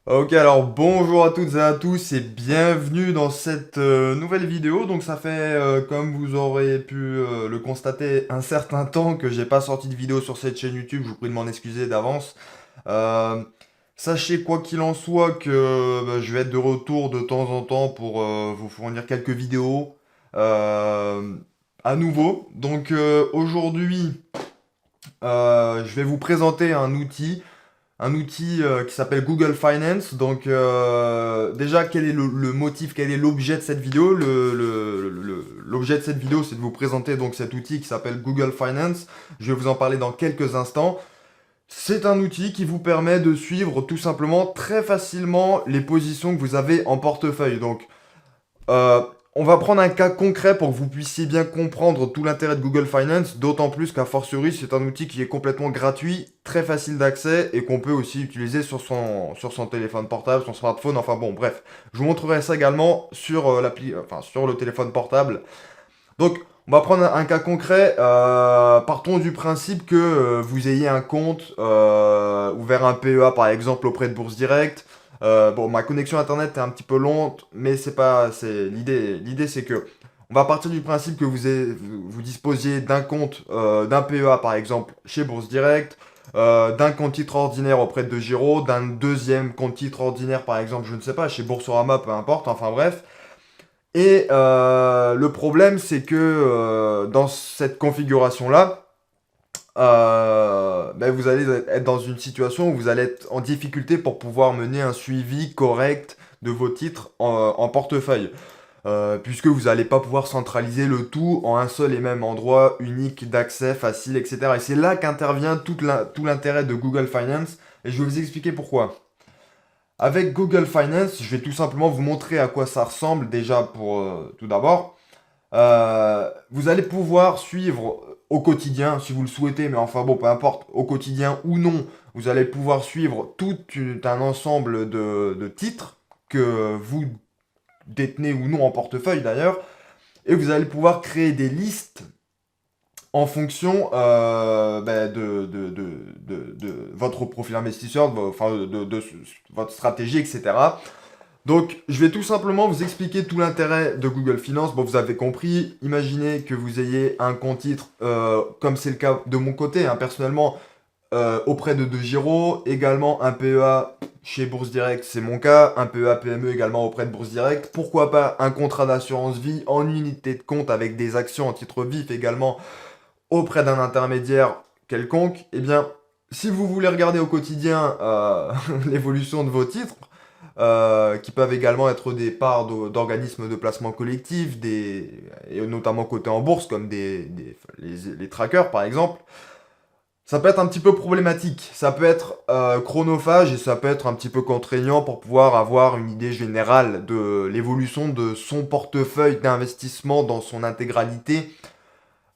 Ok, alors bonjour à toutes et à tous et bienvenue dans cette nouvelle vidéo. Donc ça fait, comme vous aurez pu le constater, un certain temps que j'ai pas sorti de vidéo sur cette chaîne YouTube. Je vous prie de m'en excuser d'avance. Euh, Sachez quoi qu'il en soit que je vais être de retour de temps en temps pour vous fournir quelques vidéos euh, à nouveau. Donc aujourd'hui, je vais vous présenter un outil qui s'appelle Google Finance. Donc déjà, quel est le motif, quel est l'objet de cette vidéo? L'objet de cette vidéo, c'est de vous présenter donc cet outil qui s'appelle Google Finance. Je vais vous en parler dans quelques instants. C'est un outil qui vous permet de suivre tout simplement très facilement les positions que vous avez en portefeuille. Donc euh, on va prendre un cas concret pour que vous puissiez bien comprendre tout l'intérêt de Google Finance, d'autant plus qu'à fortiori, c'est un outil qui est complètement gratuit, très facile d'accès et qu'on peut aussi utiliser sur son téléphone portable, son smartphone, enfin bon, bref. Je vous montrerai ça également sur sur le téléphone portable. Donc, on va prendre un cas concret. Partons du principe que vous ayez un compte ouvert un PEA par exemple auprès de Bourse Direct. Bon, ma connexion internet est un petit peu lente, mais c'est pas, c'est l'idée. L'idée c'est que on va partir du principe que vous disposiez d'un compte, d'un PEA par exemple chez Bourse Direct, d'un compte titre ordinaire auprès de Giro, d'un deuxième compte titre ordinaire par exemple, je ne sais pas, chez Boursorama, peu importe. Enfin bref. Et le problème, c'est que dans cette configuration-là, vous allez être dans une situation où vous allez être en difficulté pour pouvoir mener un suivi correct de vos titres en portefeuille. Puisque vous n'allez pas pouvoir centraliser le tout en un seul et même endroit unique d'accès, facile, etc. Et c'est là qu'intervient tout l'intérêt de Google Finance, et je vais vous expliquer pourquoi. Avec Google Finance, je vais tout simplement vous montrer à quoi ça ressemble déjà pour tout d'abord. Vous allez pouvoir suivre au quotidien, si vous le souhaitez, mais enfin bon, peu importe, au quotidien ou non, vous allez pouvoir suivre un ensemble de titres que vous détenez ou non en portefeuille d'ailleurs, et vous allez pouvoir créer des listes en fonction de votre profil investisseur, de votre stratégie, etc. Donc, je vais tout simplement vous expliquer tout l'intérêt de Google Finance. Bon, vous avez compris. Imaginez que vous ayez un compte titre, comme c'est le cas de mon côté, hein, personnellement, auprès de Giro, également un PEA chez Bourse Direct, c'est mon cas, un PEA PME également auprès de Bourse Direct. Pourquoi pas un contrat d'assurance vie en unité de compte avec des actions en titre vif également auprès d'un intermédiaire quelconque? Eh bien, si vous voulez regarder au quotidien l'évolution de vos titres, qui peuvent également être des parts d'organismes de placement collectif, et notamment cotés en bourse, comme les trackers par exemple, ça peut être un petit peu problématique. Ça peut être chronophage et ça peut être un petit peu contraignant pour pouvoir avoir une idée générale de l'évolution de son portefeuille d'investissement dans son intégralité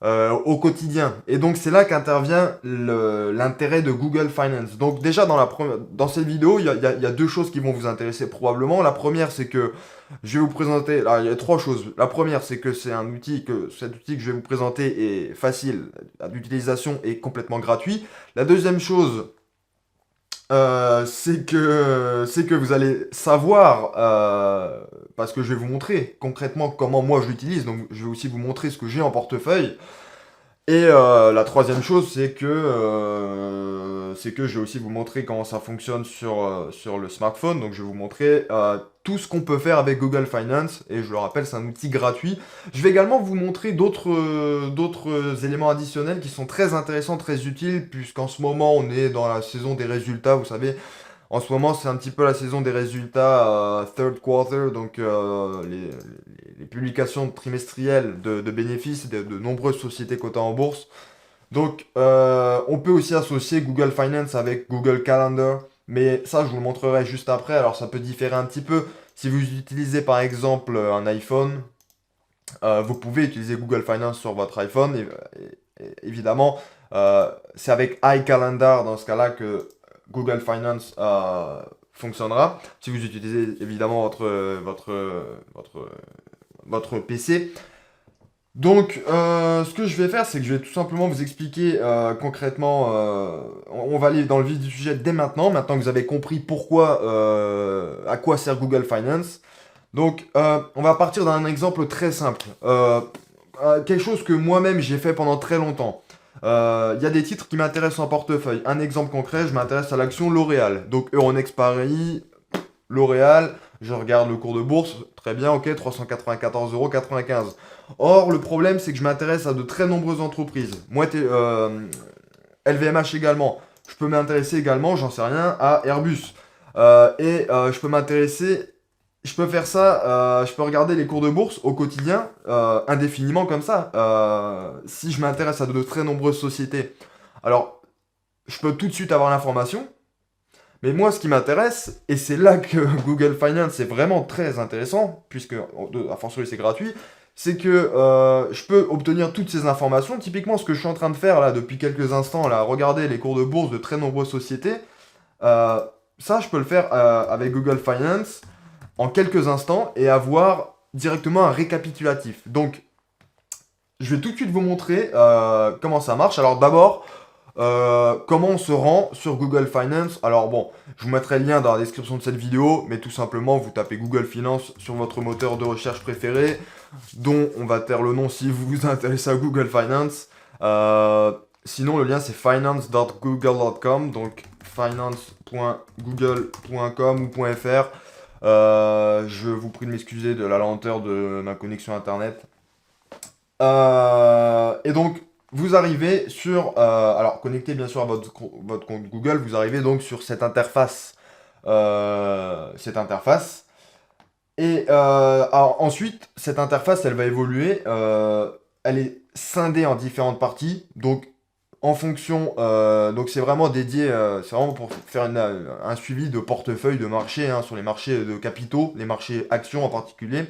au quotidien. Et donc c'est là qu'intervient l'intérêt de Google Finance. Donc déjà dans cette vidéo, il y a deux choses qui vont vous intéresser probablement. La première, c'est que je vais vous présenter. Là, il y a trois choses. La première, c'est que cet outil que je vais vous présenter est facile d'utilisation et complètement gratuit. La deuxième chose, c'est que vous allez savoir, parce que je vais vous montrer concrètement comment moi je l'utilise. Donc je vais aussi vous montrer ce que j'ai en portefeuille. Et la troisième chose, c'est que je vais aussi vous montrer comment ça fonctionne sur le smartphone. Donc je vais vous montrer tout ce qu'on peut faire avec Google Finance. Et je le rappelle, c'est un outil gratuit. Je vais également vous montrer d'autres éléments additionnels qui sont très intéressants, très utiles, puisqu'en ce moment, on est dans la saison des résultats. Vous savez, en ce moment, c'est un petit peu la saison des résultats third quarter, donc les publications trimestrielles de bénéfices de nombreuses sociétés cotées en bourse. Donc, on peut aussi associer Google Finance avec Google Calendar, mais ça, je vous le montrerai juste après. Alors, ça peut différer un petit peu. Si vous utilisez par exemple un iPhone, vous pouvez utiliser Google Finance sur votre iPhone. Évidemment, c'est avec iCalendar dans ce cas-là que Google Finance fonctionnera. Si vous utilisez évidemment votre PC. Donc, ce que je vais faire, c'est que je vais tout simplement vous expliquer concrètement. On va aller dans le vif du sujet dès maintenant. Maintenant que vous avez compris pourquoi, à quoi sert Google Finance. Donc, on va partir d'un exemple très simple. Quelque chose que moi-même j'ai fait pendant très longtemps. Il y a des titres qui m'intéressent en portefeuille. Un exemple concret, je m'intéresse à l'action L'Oréal. Donc, Euronext Paris, L'Oréal, je regarde le cours de bourse, très bien, ok, 394,95 €. Or, le problème, c'est que je m'intéresse à de très nombreuses entreprises. Moi, LVMH également. Je peux m'intéresser également, j'en sais rien, à Airbus. Je peux m'intéresser, je peux faire ça, je peux regarder les cours de bourse au quotidien, indéfiniment comme ça. Si je m'intéresse à de très nombreuses sociétés, alors je peux tout de suite avoir l'information. Mais moi, ce qui m'intéresse, et c'est là que Google Finance est vraiment très intéressant, puisque a fortiori c'est gratuit, c'est que je peux obtenir toutes ces informations. Typiquement, ce que je suis en train de faire là depuis quelques instants, là, regarder les cours de bourse de très nombreuses sociétés, euh, ça, je peux le faire avec Google Finance en quelques instants et avoir directement un récapitulatif. Donc, je vais tout de suite vous montrer comment ça marche. Alors d'abord, comment on se rend sur Google Finance? Alors bon, je vous mettrai le lien dans la description de cette vidéo, mais tout simplement, vous tapez Google Finance sur votre moteur de recherche préféré, dont on va taire le nom si vous vous intéressez à Google Finance. Sinon, le lien c'est finance.google.com, donc finance.google.com ou .fr. Je vous prie de m'excuser de la lenteur de ma connexion internet. Et donc, vous arrivez sur... alors, connecté bien sûr à votre compte Google, vous arrivez donc sur cette interface. Alors, ensuite, cette interface, elle va évoluer. Elle est scindée en différentes parties. Donc, en fonction... donc, c'est vraiment dédié... c'est vraiment pour faire un suivi de portefeuille de marché, hein, sur les marchés de capitaux, les marchés actions en particulier.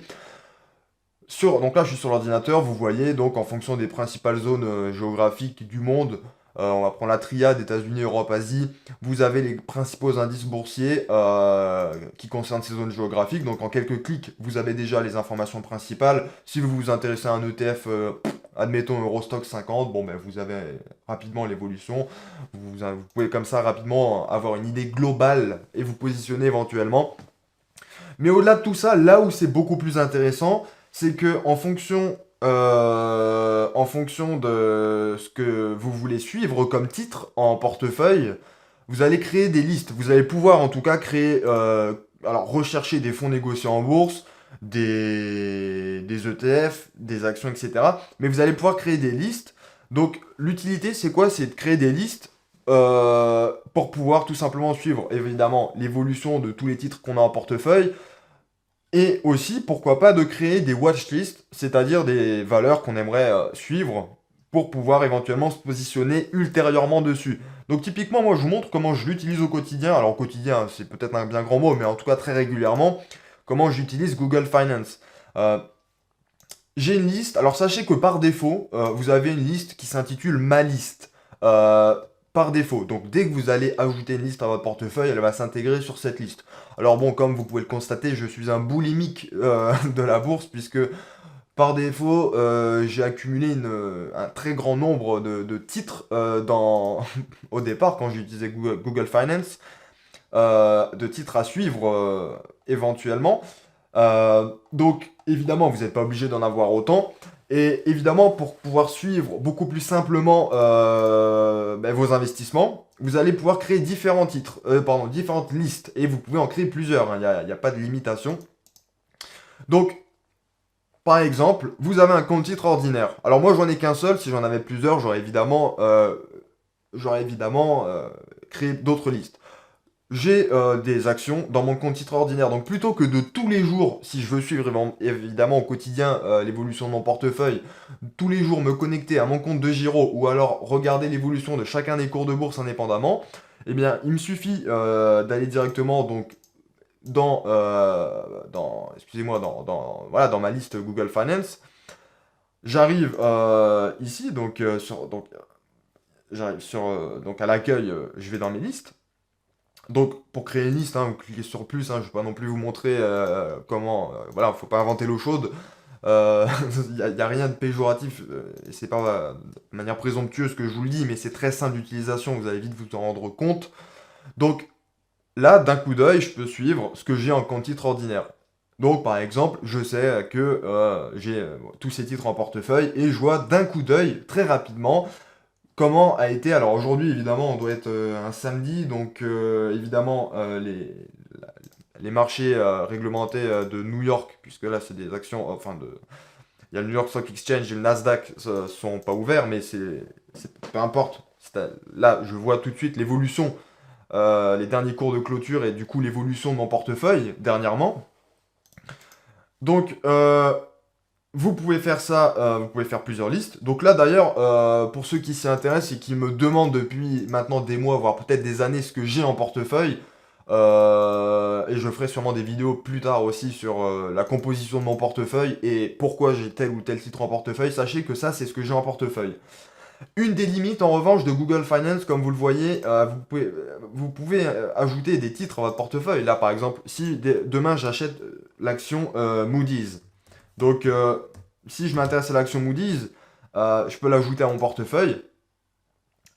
Donc là, je suis sur l'ordinateur, vous voyez, donc en fonction des principales zones géographiques du monde, on va prendre la triade États-Unis, Europe, Asie, vous avez les principaux indices boursiers qui concernent ces zones géographiques. Donc en quelques clics, vous avez déjà les informations principales. Si vous vous intéressez à un ETF, admettons Eurostock 50, bon ben vous avez rapidement l'évolution. Vous pouvez comme ça rapidement avoir une idée globale et vous positionner éventuellement. Mais au-delà de tout ça, là où c'est beaucoup plus intéressant, c'est que en fonction de ce que vous voulez suivre comme titre en portefeuille, vous allez créer des listes. Vous allez pouvoir en tout cas créer, alors rechercher des fonds négociés en bourse, des ETF, des actions, etc. Mais vous allez pouvoir créer des listes. Donc l'utilité, c'est quoi? C'est de créer des listes pour pouvoir tout simplement suivre évidemment l'évolution de tous les titres qu'on a en portefeuille. Et aussi, pourquoi pas, de créer des watchlists, c'est-à-dire des valeurs qu'on aimerait suivre pour pouvoir éventuellement se positionner ultérieurement dessus. Donc typiquement, moi je vous montre comment je l'utilise au quotidien. Alors au quotidien, c'est peut-être un bien grand mot, mais en tout cas très régulièrement, comment j'utilise Google Finance. Euh, j'ai une liste. Alors sachez que par défaut, vous avez une liste qui s'intitule Ma liste. Euh, Par défaut. Donc dès que vous allez ajouter une liste à votre portefeuille, elle va s'intégrer sur cette liste. Alors bon, comme vous pouvez le constater, je suis un boulimique de la bourse puisque par défaut, j'ai accumulé un très grand nombre de titres au départ quand j'ai utilisé Google Finance, de titres à suivre éventuellement. Donc, évidemment, vous n'êtes pas obligé d'en avoir autant. Et évidemment, pour pouvoir suivre beaucoup plus simplement vos investissements, vous allez pouvoir créer différents titres, différentes listes. Et vous pouvez en créer plusieurs, hein, il n'y a pas de limitation. Donc, par exemple, vous avez un compte titre ordinaire. Alors moi, j'en ai qu'un seul. Si j'en avais plusieurs, j'aurais évidemment créé d'autres listes. J'ai des actions dans mon compte titre ordinaire. Donc plutôt que de tous les jours, si je veux suivre évidemment au quotidien l'évolution de mon portefeuille, tous les jours me connecter à mon compte de Giro ou alors regarder l'évolution de chacun des cours de bourse indépendamment, eh bien il me suffit d'aller directement donc excusez-moi, voilà, dans ma liste Google Finance. J'arrive ici, j'arrive donc à l'accueil, je vais dans mes listes. Donc, pour créer une liste, hein, vous cliquez sur plus, hein, je ne vais pas non plus vous montrer comment. Voilà, il ne faut pas inventer l'eau chaude. Il n'y a rien de péjoratif, et c'est pas de manière présomptueuse que je vous le dis, mais c'est très simple d'utilisation, vous allez vite vous en rendre compte. Donc là, d'un coup d'œil, je peux suivre ce que j'ai en compte titre ordinaire. Donc par exemple, je sais que j'ai tous ces titres en portefeuille et je vois d'un coup d'œil, très rapidement, comment a été. Alors aujourd'hui, évidemment, on doit être un samedi, donc évidemment, les marchés réglementés de New York, puisque là, c'est des actions, enfin, il y a le New York Stock Exchange et le Nasdaq sont pas ouverts, mais peu importe. Là, je vois tout de suite l'évolution, les derniers cours de clôture et du coup l'évolution de mon portefeuille dernièrement. Donc, vous pouvez faire ça, vous pouvez faire plusieurs listes. Donc là d'ailleurs, pour ceux qui s'y intéressent et qui me demandent depuis maintenant des mois, voire peut-être des années, ce que j'ai en portefeuille, et je ferai sûrement des vidéos plus tard aussi sur la composition de mon portefeuille et pourquoi j'ai tel ou tel titre en portefeuille, sachez que ça c'est ce que j'ai en portefeuille. Une des limites en revanche de Google Finance, comme vous le voyez, vous pouvez ajouter des titres à votre portefeuille. Là par exemple, si demain j'achète l'action Moody's, donc, si je m'intéresse à l'action Moody's, je peux l'ajouter à mon portefeuille.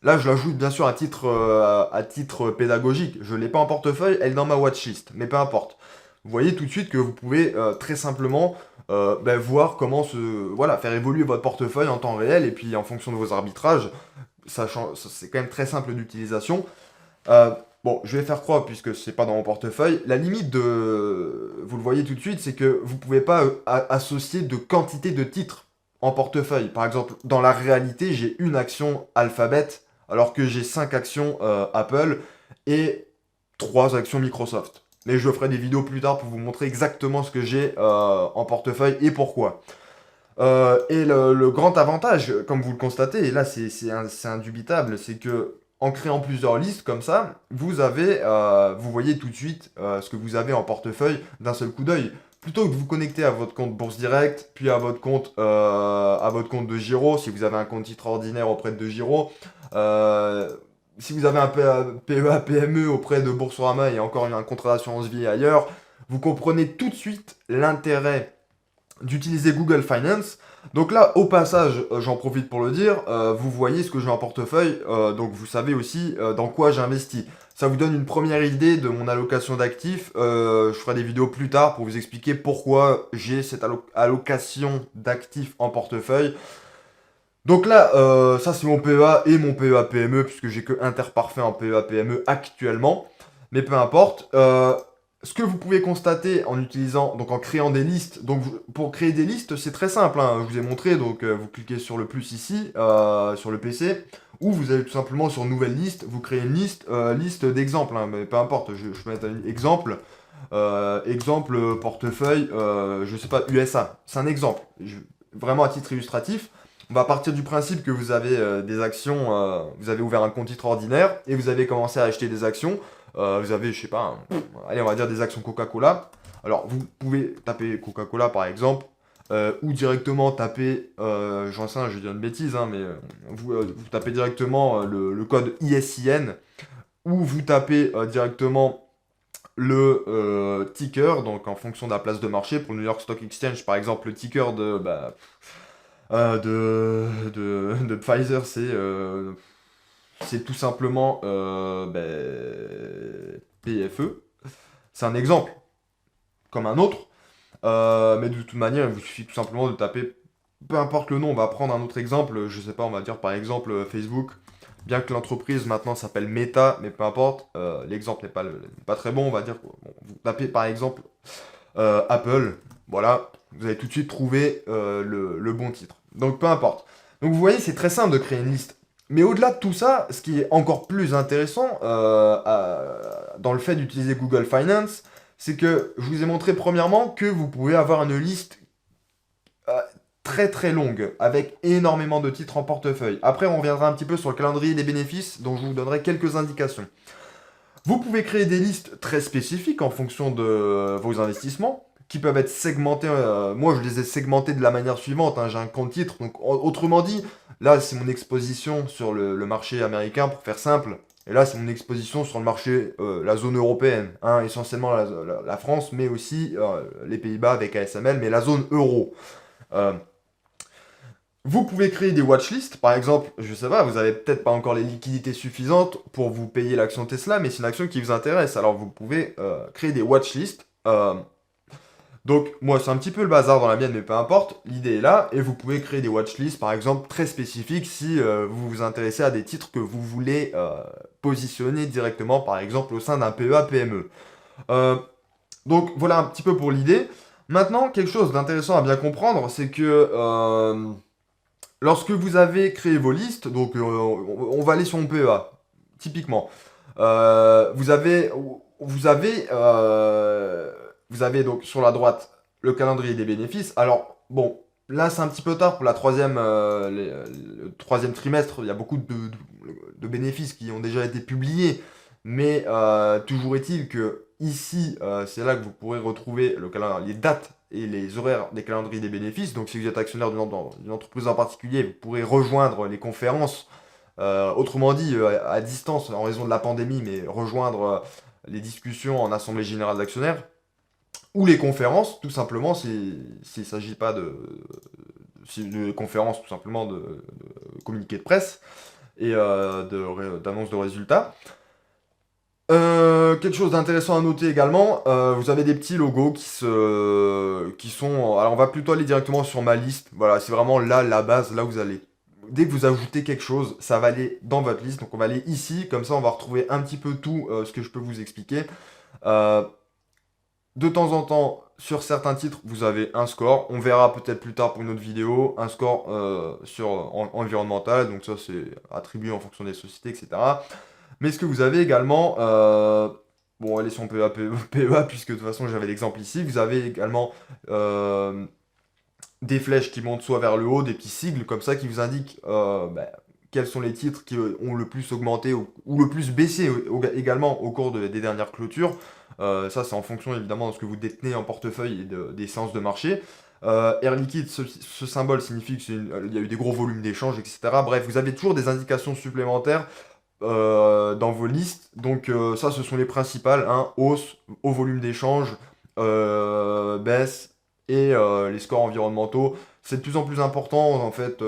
Là, je l'ajoute bien sûr à titre pédagogique. Je ne l'ai pas en portefeuille, elle est dans ma watchlist, mais peu importe. Vous voyez tout de suite que vous pouvez très simplement voir comment voilà, faire évoluer votre portefeuille en temps réel et puis en fonction de vos arbitrages. C'est quand même très simple d'utilisation. Euh, bon, je vais faire croire puisque c'est pas dans mon portefeuille. La limite vous le voyez tout de suite, c'est que vous pouvez pas associer de quantité de titres en portefeuille. Par exemple, dans la réalité, j'ai une action Alphabet, alors que j'ai 5 actions Apple et 3 actions Microsoft. Mais je ferai des vidéos plus tard pour vous montrer exactement ce que j'ai en portefeuille et pourquoi. Et le grand avantage, comme vous le constatez, et là c'est indubitable, c'est que en créant plusieurs listes comme ça, vous voyez tout de suite ce que vous avez en portefeuille d'un seul coup d'œil. Plutôt que de vous connecter à votre compte Bourse Direct, puis à votre compte de Giro, si vous avez un compte titre ordinaire auprès de Giro, euh, si vous avez un PEA, PME auprès de Boursorama et encore un contrat d'assurance vie ailleurs, vous comprenez tout de suite l'intérêt d'utiliser Google Finance. Donc là, au passage, j'en profite pour le dire, vous voyez ce que j'ai en portefeuille, donc vous savez aussi dans quoi j'investis. Ça vous donne une première idée de mon allocation d'actifs. Je ferai des vidéos plus tard pour vous expliquer pourquoi j'ai cette allocation d'actifs en portefeuille. Donc là, ça c'est mon PEA et mon PEA PME, puisque j'ai que Interparfait en PEA PME actuellement. Mais peu importe. Ce que vous pouvez constater en utilisant, donc en créant des listes, donc pour créer des listes, c'est très simple, hein, je vous ai montré, donc vous cliquez sur le plus ici, sur le PC, ou vous allez tout simplement sur Nouvelle liste, vous créez une liste d'exemples, hein, mais peu importe, je peux mettre un exemple, exemple portefeuille, je sais pas, USA, c'est un exemple, vraiment à titre illustratif. On va partir du principe que vous avez des actions, vous avez ouvert un compte titre ordinaire et vous avez commencé à acheter des actions. Vous avez, je sais pas, allez, on va dire des actions Coca-Cola. Alors, vous pouvez taper Coca-Cola par exemple, ou directement taper, j'en sais rien, je vais dire une bêtise, hein, mais vous tapez directement le code ISIN, ou vous tapez directement le ticker, donc en fonction de la place de marché. Pour le New York Stock Exchange, par exemple, le ticker de Pfizer, c'est tout simplement PFE. C'est un exemple, comme un autre. Mais de toute manière, il vous suffit tout simplement de taper, peu importe le nom, on va prendre un autre exemple, je sais pas, on va dire par exemple Facebook. Bien que l'entreprise maintenant s'appelle Meta, mais peu importe, l'exemple n'est pas très bon, on va dire. Bon, vous tapez par exemple Apple, voilà, vous allez tout de suite trouver le bon titre. Donc peu importe. Donc vous voyez, c'est très simple de créer une liste. Mais au-delà de tout ça, ce qui est encore plus intéressant dans le fait d'utiliser Google Finance, c'est que je vous ai montré premièrement que vous pouvez avoir une liste euh, très très longue, avec énormément de titres en portefeuille. Après, on reviendra un petit peu sur le calendrier des bénéfices, dont je vous donnerai quelques indications. Vous pouvez créer des listes très spécifiques en fonction de vos investissements, qui peuvent être segmentés. Moi, je les ai segmentés de la manière suivante, hein. J'ai un compte titre. Donc, autrement dit, là, c'est mon exposition sur le marché américain, pour faire simple. Et là, c'est mon exposition sur le marché, la zone européenne, hein, essentiellement la France, mais aussi les Pays-Bas avec ASML, mais la zone euro. Euh, Vous pouvez créer des watchlists, par exemple, je sais pas, vous avez peut-être pas encore les liquidités suffisantes pour vous payer l'action Tesla, mais c'est une action qui vous intéresse, alors vous pouvez créer des watchlists. Donc moi c'est un petit peu le bazar dans la mienne, mais peu importe, l'idée est là, et vous pouvez créer des watchlists, par exemple, très spécifiques si vous vous intéressez à des titres que vous voulez positionner directement, par exemple, au sein d'un PEA-PME. Euh, donc voilà un petit peu pour l'idée. Maintenant, quelque chose d'intéressant à bien comprendre, c'est que lorsque vous avez créé vos listes, donc on va aller sur mon PEA, typiquement. Vous avez, vous avez, vous avez donc sur la droite le calendrier des bénéfices. Alors bon, là c'est un petit peu tard pour la troisième, le troisième trimestre. Il y a beaucoup de bénéfices qui ont déjà été publiés, mais toujours est-il que ici, c'est là que vous pourrez retrouver les dates et les horaires des calendriers des bénéfices. Donc si vous êtes actionnaire d'une entreprise en particulier, vous pourrez rejoindre les conférences, autrement dit à distance en raison de la pandémie, mais rejoindre les discussions en assemblée générale d'actionnaires, ou les conférences, tout simplement, s'il ne s'agit pas de conférences, tout simplement de communiqués de presse et d'annonces de résultats. Quelque chose d'intéressant à noter également, vous avez des petits logos qui sont... Alors on va plutôt aller directement sur ma liste, voilà, c'est vraiment là la base, là où vous allez... Dès que vous ajoutez quelque chose, ça va aller dans votre liste, donc on va aller ici, comme ça on va retrouver un petit peu tout ce que je peux vous expliquer. Euh, de temps en temps, sur certains titres, vous avez un score, on verra peut-être plus tard pour une autre vidéo, un score environnemental, donc ça c'est attribué en fonction des sociétés, etc. Mais ce que vous avez également, bon, allez sur PEA, PEA, puisque de toute façon j'avais l'exemple ici, vous avez également des flèches qui montent soit vers le haut, des petits sigles comme ça qui vous indiquent quels sont les titres qui ont le plus augmenté ou le plus baissé également au cours des dernières clôtures. Ça, c'est en fonction évidemment de ce que vous détenez en portefeuille et des séances de marché. Air liquide, ce symbole signifie qu'il y a eu des gros volumes d'échanges, etc. Bref, vous avez toujours des indications supplémentaires dans vos listes. Donc ça, ce sont les principales, hein, hausse au volume d'échange, baisse et les scores environnementaux. C'est de plus en plus important, en fait,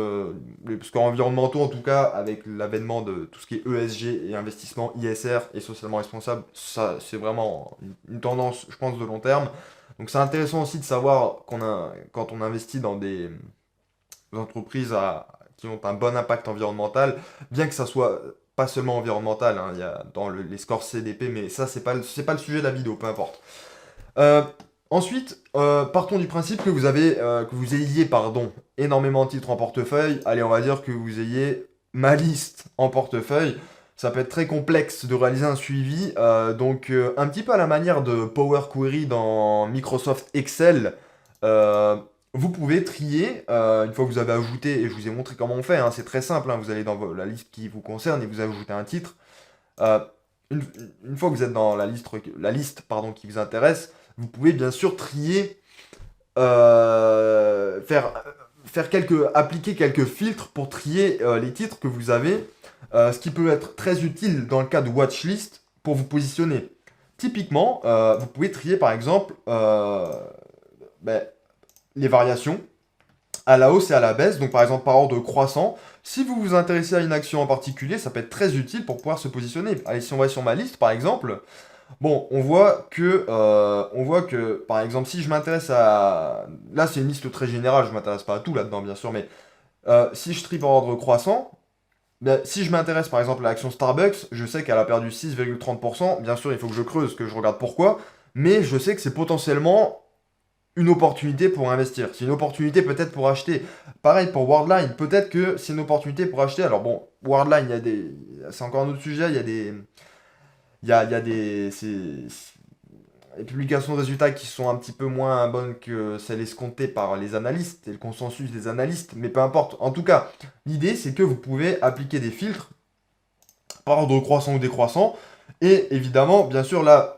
les scores environnementaux, en tout cas, avec l'avènement de tout ce qui est ESG et investissement ISR et socialement responsable, ça, c'est vraiment une tendance, je pense, de long terme. Donc c'est intéressant aussi de savoir quand on investit dans des entreprises qui ont un bon impact environnemental, bien que ça soit pas seulement environnemental, hein, il y a dans les scores CDP, mais ça, c'est pas le sujet de la vidéo, peu importe. Euh, Ensuite, partons du principe que vous ayez, pardon, énormément de titres en portefeuille. Allez, on va dire que vous ayez ma liste en portefeuille. Ça peut être très complexe de réaliser un suivi. Donc, un petit peu à la manière de Power Query dans Microsoft Excel, euh, vous pouvez trier, une fois que vous avez ajouté, et je vous ai montré comment on fait, hein, c'est très simple, hein, vous allez dans la liste qui vous concerne et vous ajoutez un titre. Euh, une, une fois que vous êtes dans la liste pardon, qui vous intéresse, vous pouvez bien sûr trier, euh, faire, appliquer quelques filtres pour trier les titres que vous avez, ce qui peut être très utile dans le cas de watchlist pour vous positionner. Typiquement, vous pouvez trier par exemple ben, les variations à la hausse et à la baisse, donc par exemple par ordre croissant. Si vous vous intéressez à une action en particulier, ça peut être très utile pour pouvoir se positionner. Allez, si on va sur ma liste par exemple, bon, on voit que, par exemple, si je m'intéresse à... Là, c'est une liste très générale, je ne m'intéresse pas à tout là-dedans, bien sûr, mais si je trie par ordre croissant, ben, si je m'intéresse par exemple à l'action Starbucks, je sais qu'elle a perdu 6,30%. Bien sûr, il faut que je creuse, que je regarde pourquoi, mais je sais que c'est potentiellement une opportunité pour investir. C'est une opportunité peut-être pour acheter. Pareil pour Worldline, peut-être que c'est une opportunité pour acheter. Alors bon, Worldline, il y a des... c'est encore un autre sujet, il y a des... il y a des publications de résultats qui sont un petit peu moins bonnes que celles escomptées par les analystes et le consensus des analystes, mais peu importe. En tout cas, l'idée c'est que vous pouvez appliquer des filtres par ordre croissant ou décroissant, et évidemment, bien sûr, là,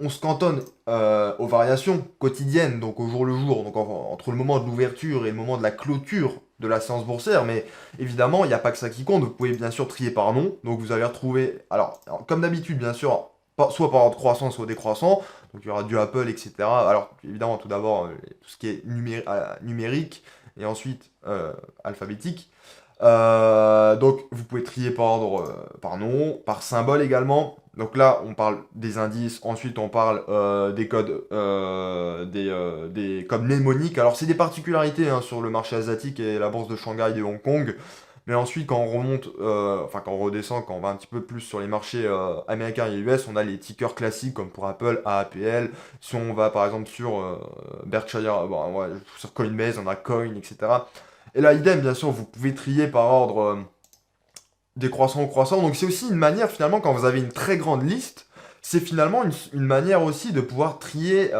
on se cantonne aux variations quotidiennes, donc au jour le jour, donc entre le moment de l'ouverture et le moment de la clôture de la séance boursière, mais évidemment, il n'y a pas que ça qui compte, vous pouvez bien sûr trier par nom, donc vous allez retrouver, alors, comme d'habitude, bien sûr, soit par ordre croissant, soit décroissant, donc il y aura du Apple, etc. Alors, évidemment, tout d'abord, tout ce qui est numérique, et ensuite alphabétique. Donc vous pouvez trier par ordre, par nom, par symbole également. Donc là, on parle des indices, ensuite on parle des codes mnémoniques. Alors c'est des particularités hein, sur le marché asiatique et la bourse de Shanghai et de Hong Kong. Mais ensuite, quand on remonte, enfin quand on redescend, quand on va un petit peu plus sur les marchés américains et US, on a les tickers classiques comme pour Apple, AAPL. Si on va par exemple sur Berkshire, bon, ouais, sur Coinbase, on a Coin, etc. Et là, idem, bien sûr, vous pouvez trier par ordre décroissant ou croissant. Donc c'est aussi une manière, finalement, quand vous avez une très grande liste, c'est finalement une manière aussi de pouvoir trier,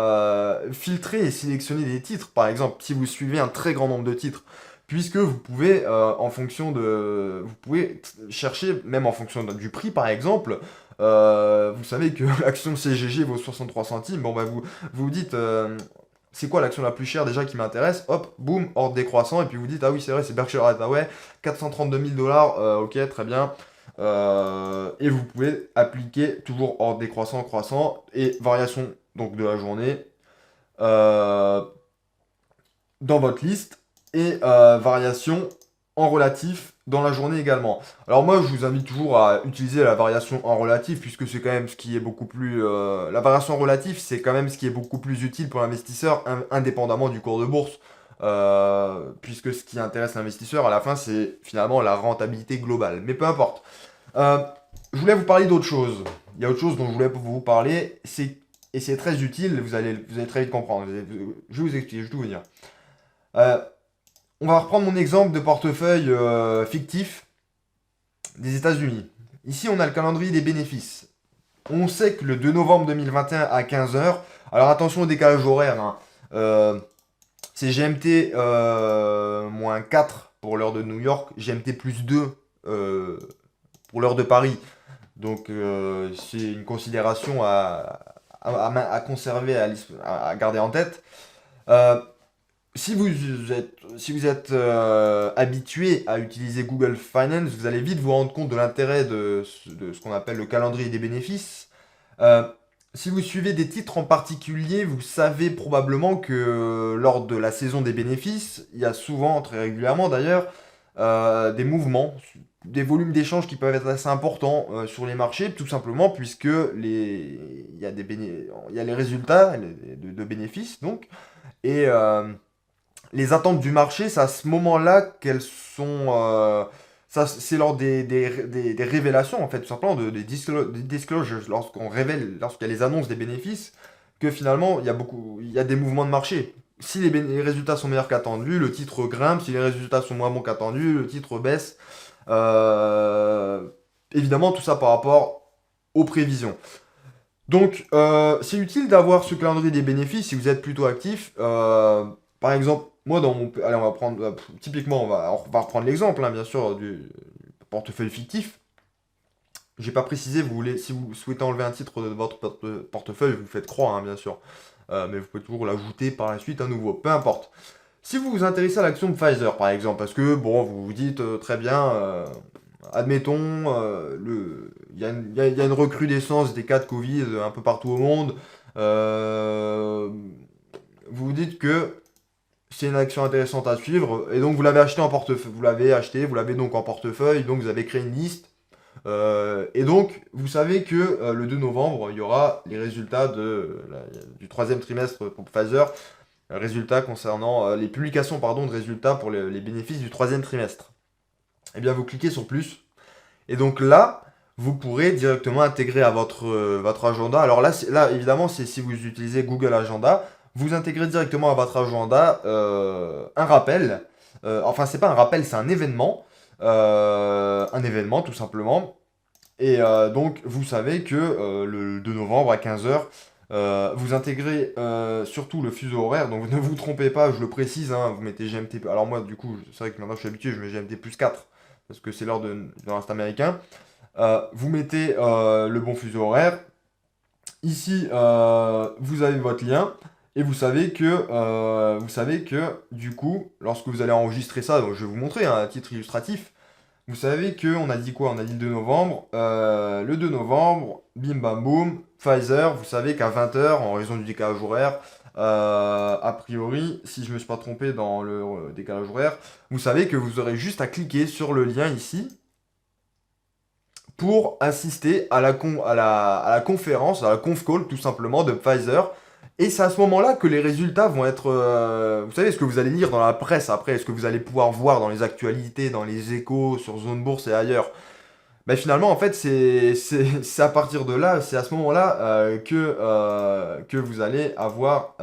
filtrer et sélectionner des titres. Par exemple, si vous suivez un très grand nombre de titres, puisque vous pouvez, en fonction de... Vous pouvez chercher, même en fonction du prix, par exemple, vous savez que l'action CGG vaut 63 centimes, bon bah vous dites, c'est quoi l'action la plus chère déjà qui m'intéresse? Hop, boum, ordre décroissant, et puis vous dites, ah oui, c'est vrai, c'est Berkshire Hathaway, 432 000 dollars, ok, très bien. Et vous pouvez appliquer toujours ordre décroissant, croissant, et variation donc de la journée euh, dans votre liste, et variation en relatif dans la journée également. Alors moi, je vous invite toujours à utiliser la variation en relatif, puisque c'est quand même ce qui est beaucoup plus... la variation en relatif, c'est quand même ce qui est beaucoup plus utile pour l'investisseur, indépendamment du cours de bourse. Puisque ce qui intéresse l'investisseur, à la fin, c'est finalement la rentabilité globale. Mais peu importe. Euh, je voulais vous parler d'autre chose. Il y a autre chose dont je voulais vous parler, et c'est très utile, vous allez très vite comprendre. Je vais vous expliquer, je vais tout vous dire. Euh, on va reprendre mon exemple de portefeuille fictif des États-Unis. Ici, on a le calendrier des bénéfices. On sait que le 2 novembre 2021 à 15 heures. Alors attention au décalage horaire, hein. C'est GMT moins 4 pour l'heure de New York, GMT plus 2 pour l'heure de Paris. Donc c'est une considération à conserver, à garder en tête. Euh, si vous êtes habitué à utiliser Google Finance, vous allez vite vous rendre compte de l'intérêt de ce qu'on appelle le calendrier des bénéfices. Euh, si vous suivez des titres en particulier, vous savez probablement que lors de la saison des bénéfices, il y a souvent, très régulièrement d'ailleurs, des mouvements, des volumes d'échanges qui peuvent être assez importants sur les marchés, tout simplement puisque il y a les résultats de bénéfices, donc, et les attentes du marché, c'est à ce moment-là qu'elles sont... c'est lors des révélations, en fait, tout simplement, des disclosures, lorsqu'il y a les annonces des bénéfices, que finalement, il y a des mouvements de marché. Si les résultats sont meilleurs qu'attendus, le titre grimpe. Si les résultats sont moins bons qu'attendus, le titre baisse. Euh, Évidemment, tout ça par rapport aux prévisions. Donc, c'est utile d'avoir ce calendrier des bénéfices si vous êtes plutôt actif. Par exemple, moi, allez, on va prendre... typiquement, on va reprendre l'exemple, hein, bien sûr, du portefeuille fictif. J'ai pas précisé, si vous souhaitez enlever un titre de votre portefeuille, vous faites croix, hein, bien sûr. Mais vous pouvez toujours l'ajouter par la suite à nouveau, peu importe. Si vous vous intéressez à l'action de Pfizer, par exemple, parce que, bon, vous vous dites, très bien, admettons, il y a une recrudescence des cas de Covid un peu partout au monde. Euh, Vous vous dites que c'est une action intéressante à suivre, et donc vous l'avez acheté en portefeuille, vous l'avez donc en portefeuille, donc vous avez créé une liste. Et donc, vous savez que le 2 novembre, il y aura les résultats du troisième trimestre pour Pfizer, résultats concernant les publications pardon, de résultats pour les bénéfices du troisième trimestre. Eh bien, vous cliquez sur plus. Et donc là, vous pourrez directement intégrer à votre agenda. Alors là, là évidemment, c'est si vous utilisez Google Agenda, vous intégrez directement à votre agenda un rappel. Enfin, c'est pas un rappel, c'est un événement. Un événement, tout simplement. Et donc, vous savez que le 2 novembre à 15 heures, vous intégrez surtout le fuseau horaire, donc ne vous trompez pas, je le précise, hein, vous mettez GMT. Alors moi, du coup, c'est vrai que maintenant je suis habitué, je mets GMT plus 4 parce que c'est l'heure de l'Est américain. Vous mettez le bon fuseau horaire. Ici, vous avez votre lien. Et vous savez que du coup, lorsque vous allez enregistrer ça, donc je vais vous montrer hein, à titre illustratif, vous savez qu'on a dit quoi? On a dit le 2 novembre. Le 2 novembre, bim bam boum, Pfizer, vous savez qu'à 20 heures, en raison du décalage horaire, a priori, si je me suis pas trompé dans le décalage horaire, vous savez que vous aurez juste à cliquer sur le lien ici pour assister à la conférence, à la conf call tout simplement de Pfizer. Et c'est à ce moment-là que les résultats vont être... vous savez, ce que vous allez lire dans la presse après, ce que vous allez pouvoir voir dans les actualités, dans les échos, sur Zone Bourse et ailleurs. Ben finalement, en fait, c'est à partir de là, c'est à ce moment-là que vous allez avoir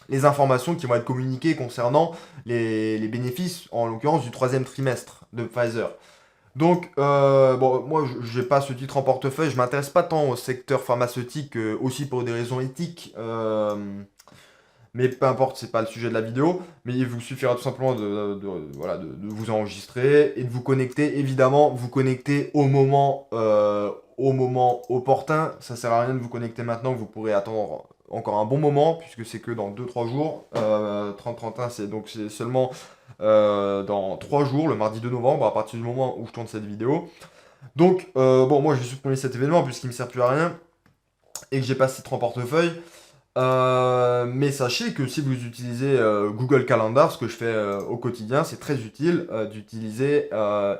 les informations qui vont être communiquées concernant les bénéfices, en l'occurrence du troisième trimestre de Pfizer. Donc, bon, moi, je n'ai pas ce titre en portefeuille, je m'intéresse pas tant au secteur pharmaceutique, aussi pour des raisons éthiques, mais peu importe, c'est pas le sujet de la vidéo, mais il vous suffira tout simplement voilà, de vous enregistrer et de vous connecter, évidemment, vous connecter au moment opportun, ça sert à rien de vous connecter maintenant, vous pourrez attendre encore un bon moment, puisque c'est que dans 2-3 jours, 30-31, c'est seulement dans 3 jours, le mardi 2 novembre, à partir du moment où je tourne cette vidéo. Donc, bon, moi je vais supprimer cet événement puisqu'il me sert plus à rien et que j'ai pas ce titre en portefeuille. Mais sachez que si vous utilisez Google Calendar, ce que je fais au quotidien, c'est très utile d'utiliser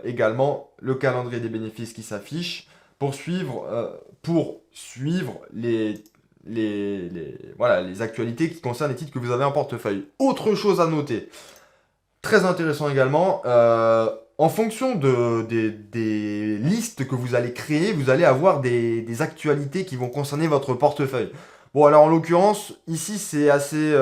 également le calendrier des bénéfices qui s'affiche pour suivre voilà, les actualités qui concernent les titres que vous avez en portefeuille. Autre chose à noter, très intéressant également, en fonction des listes que vous allez créer, vous allez avoir des actualités qui vont concerner votre portefeuille. Bon, alors en l'occurrence, ici c'est assez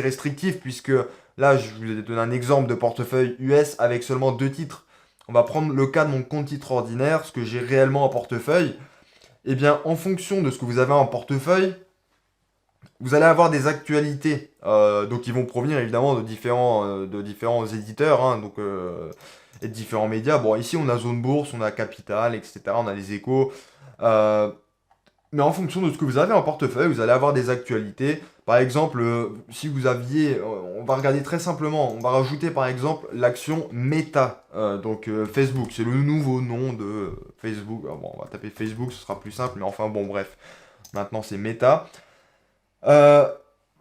restrictif puisque là, je vous ai donné un exemple de portefeuille US avec seulement 2 titres. On va prendre le cas de mon compte titre ordinaire, ce que j'ai réellement en portefeuille. Eh bien, en fonction de ce que vous avez en portefeuille, vous allez avoir des actualités, donc qui vont provenir évidemment de différents éditeurs, hein, et de différents médias. Bon, ici on a Zone Bourse, on a Capital, etc. On a les Échos. Euh, mais en fonction de ce que vous avez en portefeuille, vous allez avoir des actualités. Par exemple, si vous aviez, on va regarder très simplement, on va rajouter par exemple l'action Meta, Facebook, c'est le nouveau nom de Facebook. Ah bon, on va taper Facebook, ce sera plus simple, mais enfin bon, bref, maintenant c'est Meta. Euh,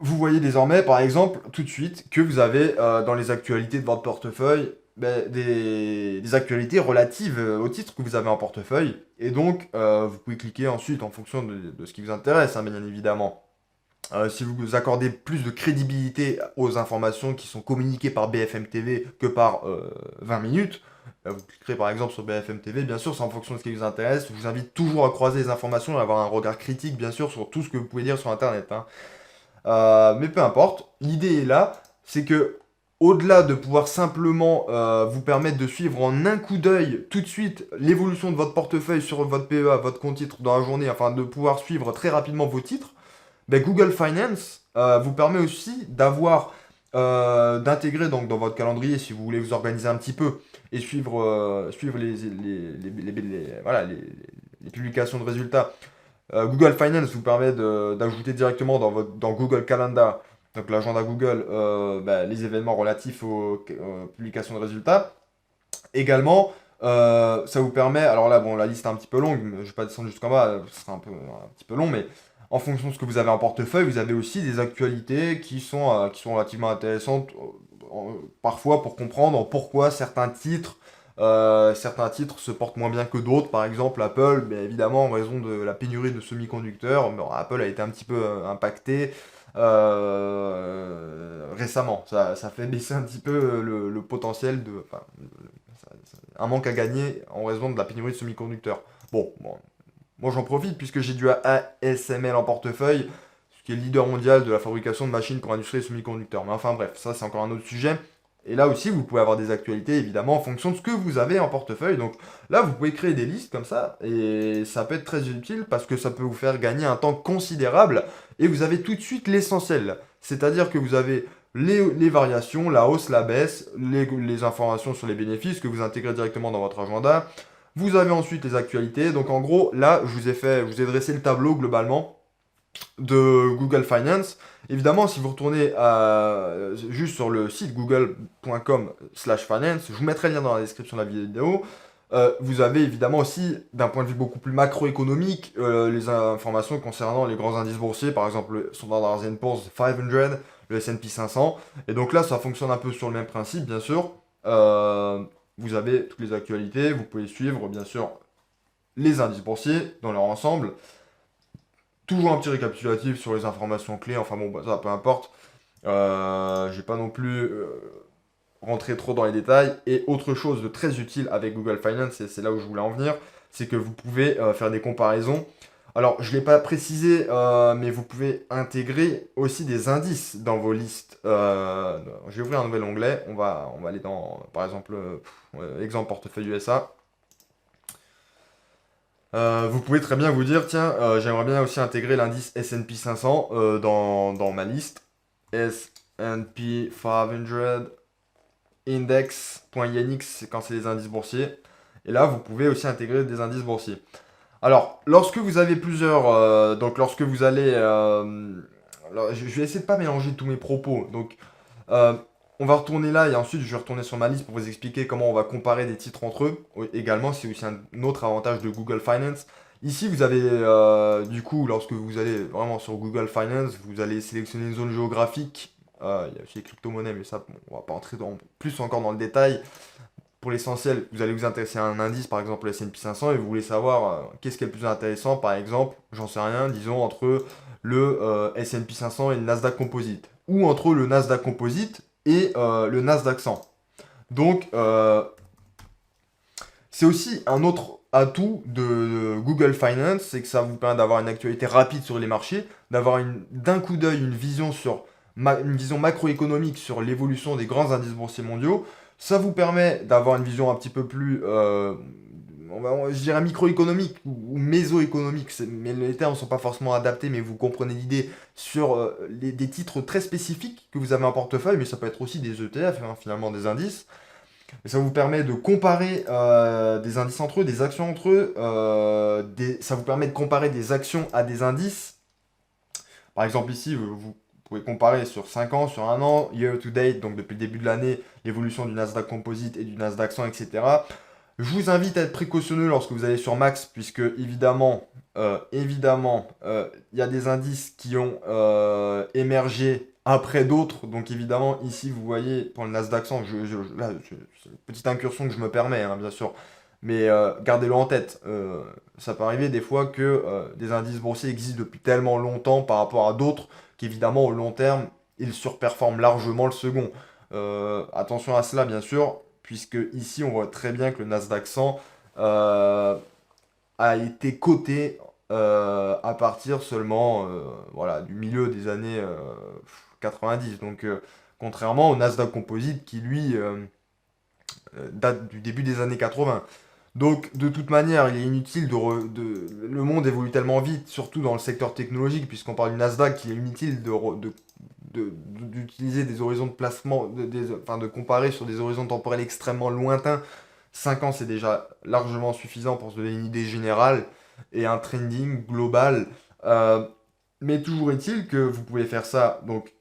Vous voyez désormais, par exemple, tout de suite, que vous avez dans les actualités de votre portefeuille ben, des actualités relatives au titre que vous avez en portefeuille. Et donc, vous pouvez cliquer ensuite en fonction de ce qui vous intéresse, hein, bien évidemment. Si vous accordez plus de crédibilité aux informations qui sont communiquées par BFM TV que par 20 minutes, vous cliquerez par exemple sur BFM TV, bien sûr, c'est en fonction de ce qui vous intéresse. Je vous invite toujours à croiser les informations et à avoir un regard critique, bien sûr, sur tout ce que vous pouvez dire sur Internet, hein. Mais peu importe, l'idée est là, c'est que au-delà de pouvoir simplement vous permettre de suivre en un coup d'œil tout de suite l'évolution de votre portefeuille sur votre PEA, votre compte titre dans la journée, afin de pouvoir suivre très rapidement vos titres, ben, Google Finance vous permet aussi d'intégrer donc dans votre calendrier si vous voulez vous organiser un petit peu et suivre voilà, les publications de résultats. Google Finance vous permet d'ajouter directement dans Google Calendar, donc l'agenda Google, les événements relatifs aux publications de résultats. Également, ça vous permet, alors là, bon, la liste est un petit peu longue, je ne vais pas descendre jusqu'en bas, ce sera un petit peu long, mais en fonction de ce que vous avez en portefeuille, vous avez aussi des actualités qui sont relativement intéressantes, parfois pour comprendre pourquoi certains titres se portent moins bien que d'autres. Par exemple, Apple, mais évidemment, en raison de la pénurie de semi-conducteurs, bon, Apple a été un petit peu impacté récemment. Ça fait baisser un petit peu le potentiel enfin, un manque à gagner en raison de la pénurie de semi-conducteurs. Bon, moi j'en profite puisque j'ai du ASML en portefeuille, ce qui est le leader mondial de la fabrication de machines pour industrie et semi-conducteurs. Mais enfin bref, ça c'est encore un autre sujet. Et là aussi, vous pouvez avoir des actualités, évidemment, en fonction de ce que vous avez en portefeuille. Donc là, vous pouvez créer des listes comme ça, et ça peut être très utile parce que ça peut vous faire gagner un temps considérable, et vous avez tout de suite l'essentiel. C'est-à-dire que vous avez les variations, la hausse, la baisse, les informations sur les bénéfices que vous intégrez directement dans votre agenda. Vous avez ensuite les actualités. Donc en gros, là, je vous ai dressé le tableau globalement de Google Finance. Évidemment, si vous retournez juste sur le site google.com/finance, je vous mettrai le lien dans la description de la vidéo. Vous avez évidemment aussi, d'un point de vue beaucoup plus macroéconomique, les informations concernant les grands indices boursiers, par exemple le Standard & Poor's 500, le S&P 500. Et donc là, ça fonctionne un peu sur le même principe, bien sûr. Euh, Vous avez toutes les actualités, vous pouvez suivre, bien sûr, les indices boursiers dans leur ensemble. Toujours un petit récapitulatif sur les informations clés, enfin bon, bah, ça, peu importe. J'ai pas non plus rentrer trop dans les détails. Et autre chose de très utile avec Google Finance, et c'est là où je voulais en venir, c'est que vous pouvez faire des comparaisons. Alors, je ne l'ai pas précisé, mais vous pouvez intégrer aussi des indices dans vos listes. Je vais ouvrir un nouvel onglet. On va aller dans, par exemple, exemple portefeuille USA. Vous pouvez très bien vous dire, tiens, j'aimerais bien aussi intégrer l'indice S&P 500 dans ma liste. S&P 500 index.inx, c'est quand c'est les indices boursiers. Et là, vous pouvez aussi intégrer des indices boursiers. Alors, lorsque vous avez plusieurs, donc lorsque vous allez, alors, je vais essayer de pas mélanger tous mes propos. Donc, euh, on va retourner là et ensuite je vais retourner sur ma liste pour vous expliquer comment on va comparer des titres entre eux. Oui, également, c'est aussi un autre avantage de Google Finance. Ici, vous avez, du coup, lorsque vous allez vraiment sur Google Finance, vous allez sélectionner une zone géographique. Il y a aussi les crypto-monnaies, mais ça, bon, on va pas entrer plus encore dans le détail. Pour l'essentiel, vous allez vous intéresser à un indice, par exemple le S&P 500, et vous voulez savoir qu'est-ce qui est le plus intéressant, par exemple, j'en sais rien, disons entre le S&P 500 et le Nasdaq Composite, ou entre le Nasdaq Composite et le Nasdaq 100. Donc, c'est aussi un autre atout de Google Finance, c'est que ça vous permet d'avoir une actualité rapide sur les marchés, d'avoir d'un coup d'œil une vision une vision macroéconomique sur l'évolution des grands indices boursiers mondiaux. Ça vous permet d'avoir une vision un petit peu plus, je dirais microéconomique ou mésoéconomique, mais les termes ne sont pas forcément adaptés, mais vous comprenez l'idée sur des titres très spécifiques que vous avez en portefeuille, mais ça peut être aussi des ETF, hein, finalement des indices. Et ça vous permet de comparer des indices entre eux, des actions entre eux. Ça vous permet de comparer des actions à des indices. Par exemple, ici, vous pouvez comparer sur 5 ans, sur un an, year to date, donc depuis le début de l'année, l'évolution du Nasdaq Composite et du Nasdaq 100, etc. Je vous invite à être précautionneux lorsque vous allez sur Max, puisque évidemment, il y a des indices qui ont émergé après d'autres. Donc évidemment, ici, vous voyez, pour le Nasdaq 100, là, c'est une petite incursion que je me permets, hein, bien sûr. Mais gardez-le en tête. Ça peut arriver des fois que des indices boursiers existent depuis tellement longtemps par rapport à d'autres qu'évidemment, au long terme, ils surperforment largement le second. Attention à cela, bien sûr, puisque ici, on voit très bien que le Nasdaq 100 a été coté à partir seulement voilà, du milieu des années 90. Donc, contrairement au Nasdaq Composite qui, lui, date du début des années 80. Donc, de toute manière, il est inutile le monde évolue tellement vite, surtout dans le secteur technologique, puisqu'on parle du Nasdaq, il est inutile d'utiliser des horizons de placement, enfin, de comparer sur des horizons temporels extrêmement lointains. 5 ans, c'est déjà largement suffisant pour se donner une idée générale et un trending global. Euh, mais toujours est-il que vous pouvez faire ça donc,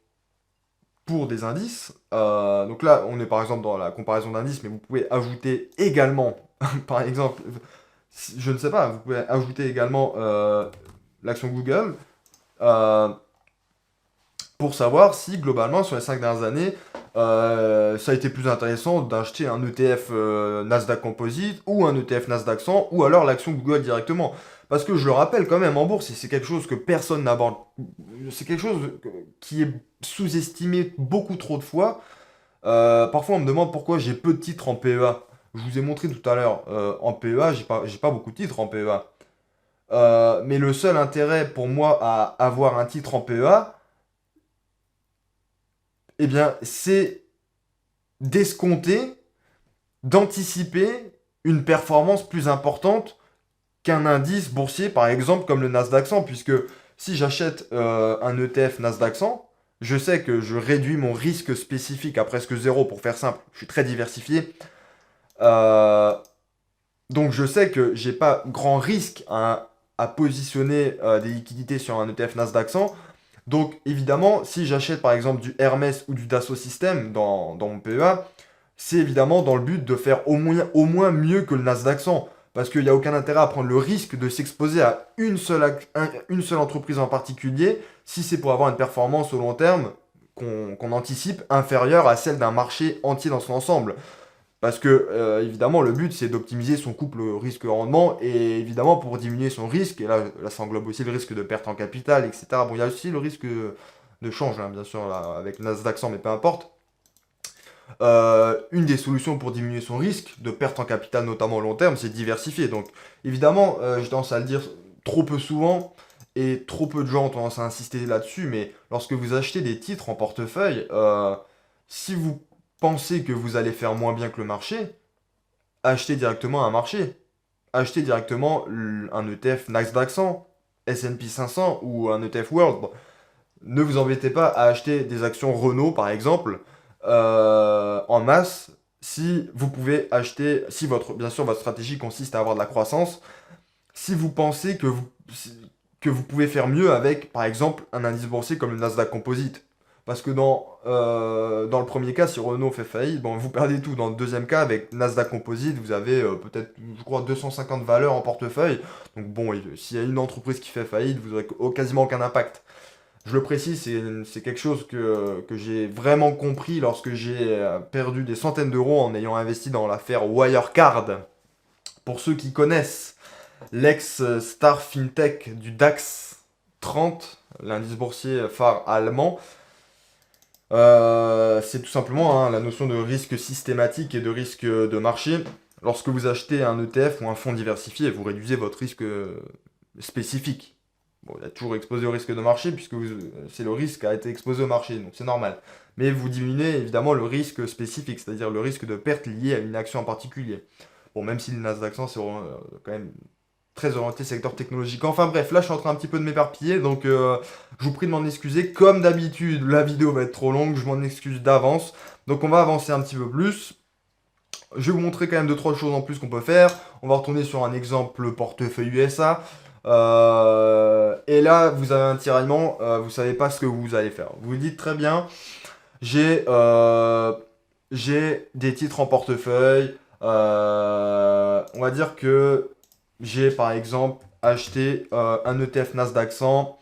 pour des indices. Donc là, on est par exemple dans la comparaison d'indices, mais vous pouvez ajouter également, par exemple, je ne sais pas, vous pouvez ajouter également l'action Google euh, pour savoir si globalement sur les 5 dernières années, ça a été plus intéressant d'acheter un ETF Nasdaq Composite ou un ETF Nasdaq 100 ou alors l'action Google directement. Parce que je le rappelle quand même en bourse, et c'est quelque chose que personne n'aborde, c'est quelque chose qui est sous-estimé beaucoup trop de fois. Parfois on me demande pourquoi j'ai peu de titres en PEA. Je vous ai montré tout à l'heure, en PEA, j'ai pas beaucoup de titres en PEA. Mais le seul intérêt pour moi à avoir un titre en PEA, eh bien, c'est d'escompter, d'anticiper une performance plus importante qu'un indice boursier, par exemple, comme le Nasdaq 100, puisque si j'achète un ETF Nasdaq 100, je sais que je réduis mon risque spécifique à presque zéro, pour faire simple. Je suis très diversifié. Euh, donc je sais que j'ai pas grand risque à positionner des liquidités sur un ETF Nasdaq 100. Donc évidemment, si j'achète par exemple du Hermès ou du Dassault Systèmes dans mon PEA, c'est évidemment dans le but de faire au moins mieux que le Nasdaq 100. Parce qu'il n'y a aucun intérêt à prendre le risque de s'exposer à une seule entreprise en particulier si c'est pour avoir une performance au long terme qu'on anticipe inférieure à celle d'un marché entier dans son ensemble. Parce que, évidemment, le but, c'est d'optimiser son couple risque-rendement. Et évidemment, pour diminuer son risque, et là ça englobe aussi le risque de perte en capital, etc. Bon, il y a aussi le risque de change, hein, bien sûr, là, avec le Nasdaq 100, mais peu importe. Une des solutions pour diminuer son risque de perte en capital, notamment au long terme, c'est diversifier. Donc, évidemment, j'ai tendance à le dire trop peu souvent, et trop peu de gens ont tendance à insister là-dessus, mais lorsque vous achetez des titres en portefeuille, si vous pensez que vous allez faire moins bien que le marché, achetez directement un marché. Achetez directement un ETF Nasdaq 100, S&P 500 ou un ETF World. Ne vous embêtez pas à acheter des actions Renault, par exemple, en masse, si vous pouvez acheter, si bien sûr, votre stratégie consiste à avoir de la croissance, si vous pensez que vous pouvez faire mieux avec, par exemple, un indice boursier comme le Nasdaq Composite. Parce que dans le premier cas, si Renault fait faillite, bon, vous perdez tout. Dans le deuxième cas, avec Nasdaq Composite, vous avez peut-être, je crois, 250 valeurs en portefeuille. Donc bon, s'il y a une entreprise qui fait faillite, vous n'aurez quasiment aucun impact. Je le précise, c'est quelque chose que j'ai vraiment compris lorsque j'ai perdu des centaines d'euros en ayant investi dans l'affaire Wirecard. Pour ceux qui connaissent, l'ex-star fintech du DAX 30, l'indice boursier phare allemand, c'est tout simplement, hein, la notion de risque systématique et de risque de marché. Lorsque vous achetez un ETF ou un fonds diversifié, vous réduisez votre risque spécifique. Bon, il a toujours exposé au risque de marché puisque c'est le risque qui a été exposé au marché, donc c'est normal. Mais vous diminuez évidemment le risque spécifique, c'est-à-dire le risque de perte lié à une action en particulier. Bon, même si le Nasdaq 100 c'est quand même très orienté secteur technologique. Enfin bref, là je suis en train un petit peu de m'éparpiller, donc je vous prie de m'en excuser. Comme d'habitude, la vidéo va être trop longue, je m'en excuse d'avance. Donc on va avancer un petit peu plus. Je vais vous montrer quand même 2-3 choses en plus qu'on peut faire. On va retourner sur un exemple portefeuille USA. Et là, vous avez un tiraillement, vous savez pas ce que vous allez faire. Vous dites très bien, j'ai des titres en portefeuille. On va dire que j'ai par exemple acheté un ETF Nasdaq 100.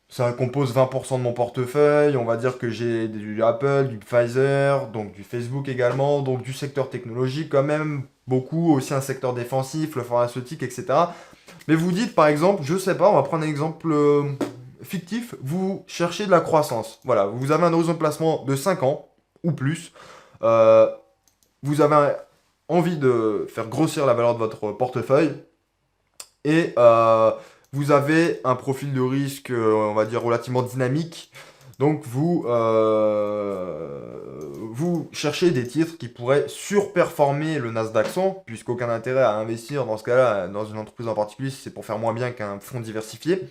Ça compose 20% de mon portefeuille. On va dire que j'ai du Apple, du Pfizer, donc du Facebook également, donc du secteur technologique quand même, beaucoup, aussi un secteur défensif, le pharmaceutique, etc. Mais vous dites par exemple, je sais pas, on va prendre un exemple fictif, vous cherchez de la croissance. Voilà, vous avez un horizon de placement de 5 ans ou plus. Euh, Vous avez envie de faire grossir la valeur de votre portefeuille et vous avez un profil de risque, on va dire, relativement dynamique. Donc vous cherchez des titres qui pourraient surperformer le Nasdaq 100, puisqu'aucun intérêt à investir dans ce cas-là dans une entreprise en particulier si c'est pour faire moins bien qu'un fonds diversifié,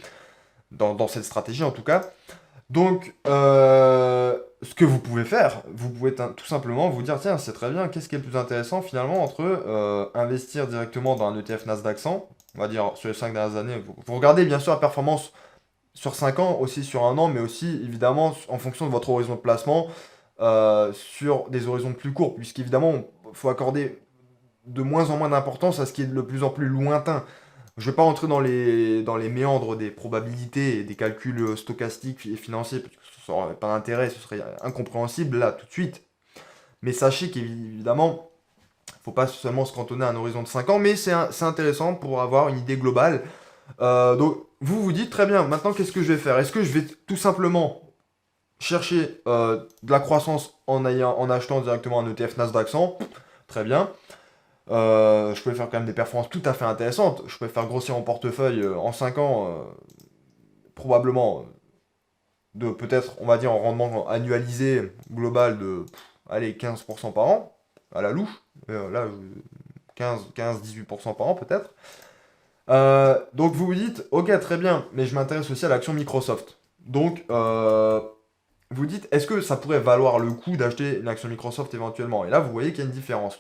dans cette stratégie en tout cas. Donc, ce que vous pouvez faire, vous pouvez tout simplement vous dire, tiens, c'est très bien, qu'est-ce qui est le plus intéressant finalement entre investir directement dans un ETF Nasdaq 100, on va dire sur les 5 dernières années, vous regardez bien sûr la performance sur 5 ans, aussi sur un an, mais aussi évidemment en fonction de votre horizon de placement, sur des horizons plus courts, puisqu'évidemment, il faut accorder de moins en moins d'importance à ce qui est de plus en plus lointain. Je ne vais pas rentrer dans les méandres des probabilités et des calculs stochastiques et financiers, parce que ça n'aurait pas d'intérêt, ce serait incompréhensible là tout de suite. Mais sachez qu'évidemment, il ne faut pas seulement se cantonner à un horizon de 5 ans, mais c'est intéressant pour avoir une idée globale. Donc vous vous dites, très bien, maintenant qu'est-ce que je vais faire? Est-ce que je vais tout simplement chercher de la croissance en achetant directement un ETF Nasdaq 100? Très bien. Je peux faire quand même des performances tout à fait intéressantes. Je peux faire grossir mon portefeuille en 5 ans, probablement de peut-être, on va dire, en rendement annualisé global de allez, 15% par an, à la louche. Là, 15-18% par an peut-être. Donc vous vous dites, ok, très bien, mais je m'intéresse aussi à l'action Microsoft. Donc, vous dites, est-ce que ça pourrait valoir le coup d'acheter une action Microsoft éventuellement? Et là, vous voyez qu'il y a une différence.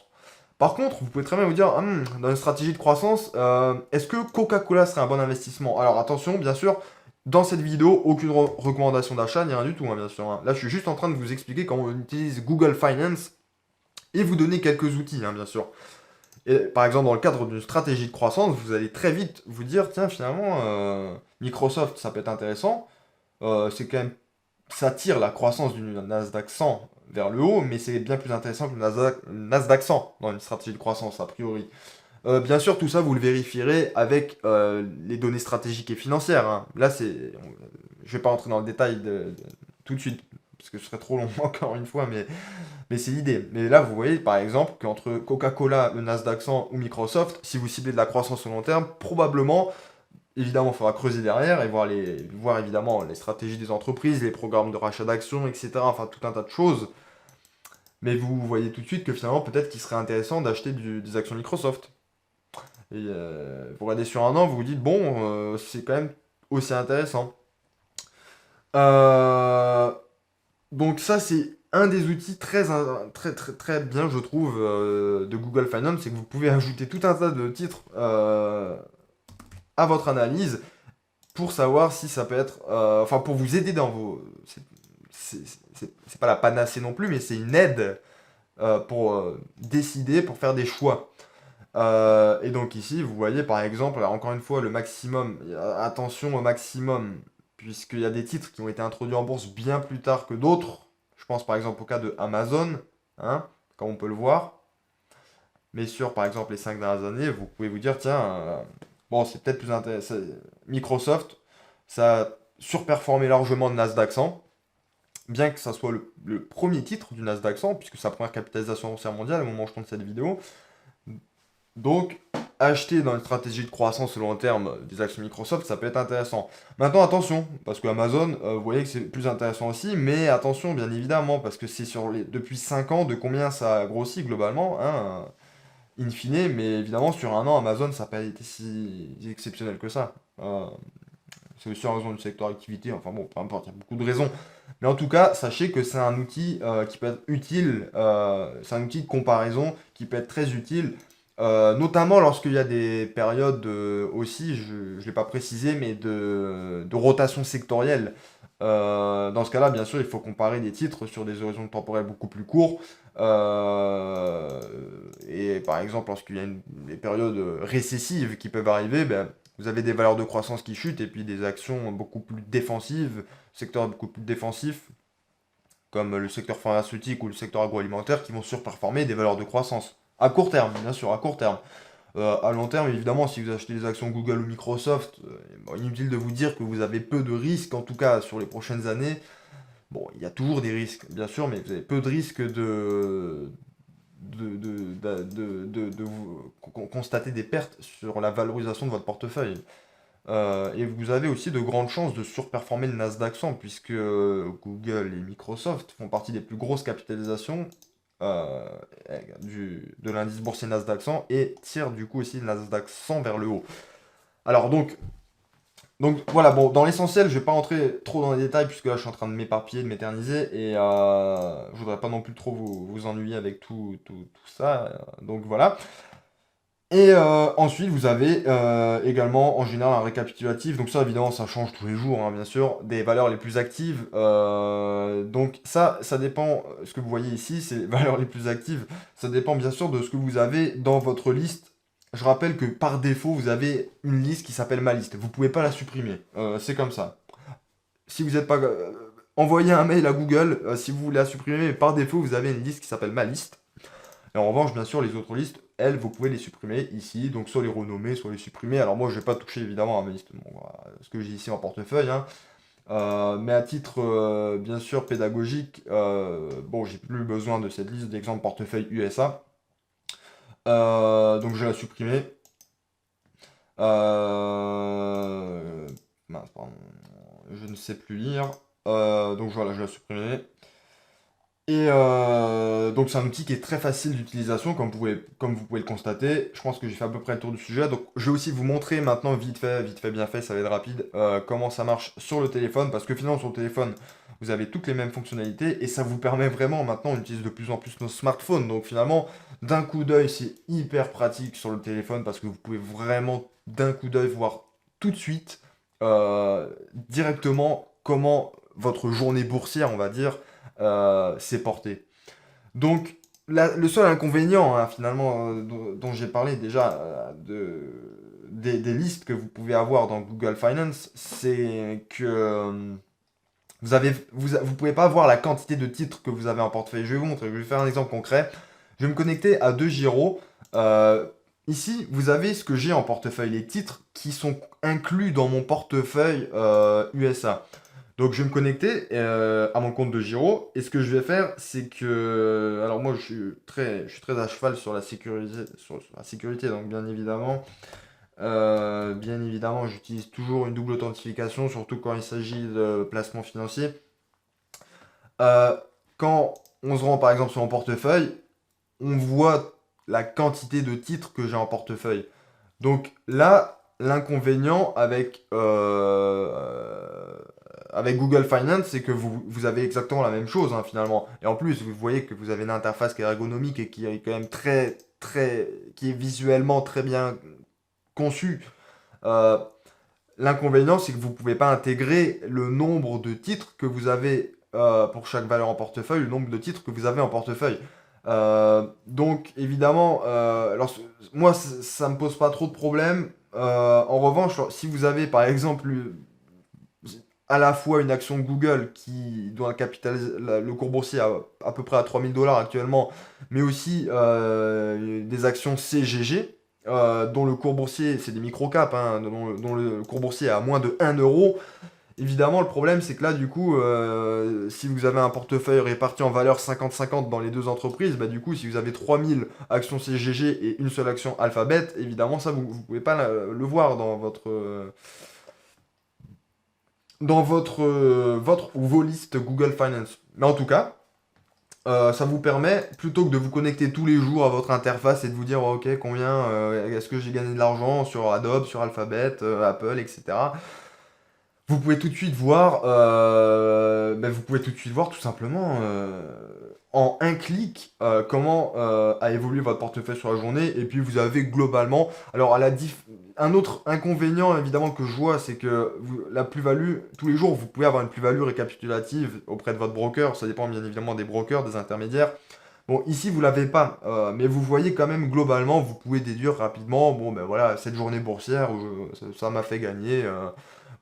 Par contre, vous pouvez très bien vous dire, dans une stratégie de croissance, est-ce que Coca-Cola serait un bon investissement? Alors attention, bien sûr, dans cette vidéo, aucune recommandation d'achat, ni rien du tout, hein, bien sûr, hein. Là, je suis juste en train de vous expliquer comment on utilise Google Finance et vous donner quelques outils, hein, bien sûr. Et par exemple, dans le cadre d'une stratégie de croissance, vous allez très vite vous dire, tiens, finalement, Microsoft, ça peut être intéressant. C'est quand même, ça tire la croissance du Nasdaq 100 vers le haut, mais c'est bien plus intéressant que le Nasdaq 100 dans une stratégie de croissance, a priori. Bien sûr, tout ça, vous le vérifierez avec les données stratégiques et financières, hein. Là, je vais pas rentrer dans le détail tout de suite, parce que ce serait trop long encore une fois, mais c'est l'idée. Mais là, vous voyez, par exemple, qu'entre Coca-Cola, le Nasdaq 100 ou Microsoft, si vous ciblez de la croissance au long terme, probablement, évidemment, il faudra creuser derrière et voir évidemment les stratégies des entreprises, les programmes de rachat d'actions, etc. Enfin, tout un tas de choses. Mais vous voyez tout de suite que finalement, peut-être qu'il serait intéressant d'acheter des actions Microsoft. Et vous regardez sur un an, vous vous dites, bon, c'est quand même aussi intéressant. Euh, donc ça, c'est un des outils très, très, très bien, je trouve, de Google Finance, c'est que vous pouvez ajouter tout un tas de titres à votre analyse pour savoir si ça peut être, enfin, pour vous aider dans vos... c'est pas la panacée non plus, mais c'est une aide pour décider, pour faire des choix. Et donc ici, vous voyez par exemple, alors encore une fois, le maximum, attention au maximum, puisqu'il y a des titres qui ont été introduits en bourse bien plus tard que d'autres. Je pense par exemple au cas de Amazon, hein, comme on peut le voir. Mais sur par exemple les 5 dernières années, vous pouvez vous dire, tiens, bon, c'est peut-être plus intéressant. Microsoft, ça a surperformé largement le Nasdaq 100, bien que ça soit le premier titre du Nasdaq 100, puisque sa première capitalisation boursière mondiale au moment où je tourne cette vidéo. Donc, acheter dans une stratégie de croissance au long terme des actions Microsoft, ça peut être intéressant. Maintenant, attention, parce que Amazon, vous voyez que c'est plus intéressant aussi, mais attention, bien évidemment, parce que c'est depuis 5 ans de combien ça a grossi globalement, hein, in fine, mais évidemment, sur un an, Amazon, ça n'a pas été si exceptionnel que ça. C'est aussi en raison du secteur d'activité, enfin bon, peu importe, il y a beaucoup de raisons. Mais en tout cas, sachez que c'est un outil qui peut être utile, c'est un outil de comparaison qui peut être très utile, notamment lorsqu'il y a des périodes aussi, je ne l'ai pas précisé, mais de rotation sectorielle. Dans ce cas-là, bien sûr, il faut comparer des titres sur des horizons temporels beaucoup plus courts. Euh, et par exemple, lorsqu'il y a des périodes récessives qui peuvent arriver, ben, vous avez des valeurs de croissance qui chutent et puis des actions beaucoup plus défensives, secteurs beaucoup plus défensifs, comme le secteur pharmaceutique ou le secteur agroalimentaire, qui vont surperformer des valeurs de croissance. À court terme, bien sûr, à court terme. À long terme, évidemment, si vous achetez des actions Google ou Microsoft, bon, inutile de vous dire que vous avez peu de risques, en tout cas sur les prochaines années. Bon, il y a toujours des risques, bien sûr, mais vous avez peu de risques de vous constater des pertes sur la valorisation de votre portefeuille. Et vous avez aussi de grandes chances de surperformer le Nasdaq 100, puisque Google et Microsoft font partie des plus grosses capitalisations euh, de l'indice boursier Nasdaq 100 et tirent du coup aussi le Nasdaq 100 vers le haut. Alors donc voilà, bon, dans l'essentiel, je vais pas rentrer trop dans les détails, puisque là je suis en train de m'éparpiller, de m'éterniser, et je voudrais pas non plus trop vous ennuyer avec tout ça. Donc voilà. Et ensuite, vous avez également en général un récapitulatif. Donc ça, évidemment, ça change tous les jours, hein, bien sûr, des valeurs les plus actives. Donc ça dépend. Ce que vous voyez ici, c'est les valeurs les plus actives. Ça dépend bien sûr de ce que vous avez dans votre liste. Je rappelle que par défaut, vous avez une liste qui s'appelle ma liste. Vous pouvez pas la supprimer. C'est comme ça. Si vous n'êtes pas... envoyez un mail à Google si vous voulez la supprimer, mais par défaut, vous avez une liste qui s'appelle ma liste. Et en revanche, bien sûr, les autres listes, elles, vous pouvez les supprimer ici, donc soit les renommer, soit les supprimer. Alors moi, je vais pas toucher évidemment à ma liste, bon, à ce que j'ai ici en portefeuille, hein. Mais à titre, bien sûr, pédagogique, bon, j'ai plus besoin de cette liste d'exemples portefeuille USA. Donc je vais la supprimer. Mince, pardon, je ne sais plus lire. Donc voilà, je vais la supprimer. Et donc c'est un outil qui est très facile d'utilisation, comme vous pouvez le constater. Je pense que j'ai fait à peu près le tour du sujet. Donc je vais aussi vous montrer maintenant, vite fait, bien fait, ça va être rapide, comment ça marche sur le téléphone. Parce que finalement sur le téléphone, vous avez toutes les mêmes fonctionnalités et ça vous permet vraiment maintenant, on utilise de plus en plus nos smartphones. Donc finalement, d'un coup d'œil, c'est hyper pratique sur le téléphone parce que vous pouvez vraiment d'un coup d'œil voir tout de suite directement comment votre journée boursière, on va dire, s'est portée. Donc, le seul inconvénient, hein, finalement, dont j'ai parlé déjà, des listes que vous pouvez avoir dans Google Finance, c'est que vous pouvez pas voir la quantité de titres que vous avez en portefeuille. Je vais vous montrer, je vais faire un exemple concret. Je vais me connecter à deux gyros. Euh, Ici, vous avez ce que j'ai en portefeuille, les titres qui sont inclus dans mon portefeuille USA. Donc je vais me connecter à mon compte de Giro et ce que je vais faire c'est que alors moi je suis très à cheval sur la sécurité donc bien évidemment j'utilise toujours une double authentification surtout quand il s'agit de placement financier. Euh, Quand on se rend par exemple sur mon portefeuille, on voit la quantité de titres que j'ai en portefeuille. Donc là, l'inconvénient avec Google Finance, c'est que vous avez exactement la même chose hein, finalement. Et en plus, vous voyez que vous avez une interface qui est ergonomique et qui est quand même qui est visuellement très bien conçue. Euh, L'inconvénient, c'est que vous ne pouvez pas intégrer le nombre de titres que vous avez pour chaque valeur en portefeuille, le nombre de titres que vous avez en portefeuille. Donc évidemment, moi ça me pose pas trop de problèmes. En revanche, si vous avez par exemple à la fois une action Google qui doit capitaliser le cours boursier à peu près à 3000 $ actuellement, mais aussi des actions CGG, dont le cours boursier, c'est des micro-caps, hein, dont le cours boursier est à moins de 1 euro. Évidemment, le problème, c'est que là, du coup, si vous avez un portefeuille réparti en valeur 50-50 dans les deux entreprises, bah, du coup, si vous avez 3000 actions CGG et une seule action Alphabet, évidemment, ça, vous ne pouvez pas le voir dans votre ou vos listes Google Finance. Mais en tout cas, ça vous permet, plutôt que de vous connecter tous les jours à votre interface et de vous dire, ok, combien est-ce que j'ai gagné de l'argent sur Adobe, sur Alphabet, Apple, etc. Vous pouvez tout de suite voir tout simplement en un clic comment a évolué votre portefeuille sur la journée. Et puis vous avez globalement, alors un autre inconvénient évidemment que je vois, c'est que la plus-value, tous les jours, vous pouvez avoir une plus-value récapitulative auprès de votre broker. Ça dépend bien évidemment des brokers, des intermédiaires. Bon, ici, vous l'avez pas, mais vous voyez quand même globalement, vous pouvez déduire rapidement, bon, ben voilà, cette journée boursière, ça m'a fait gagner.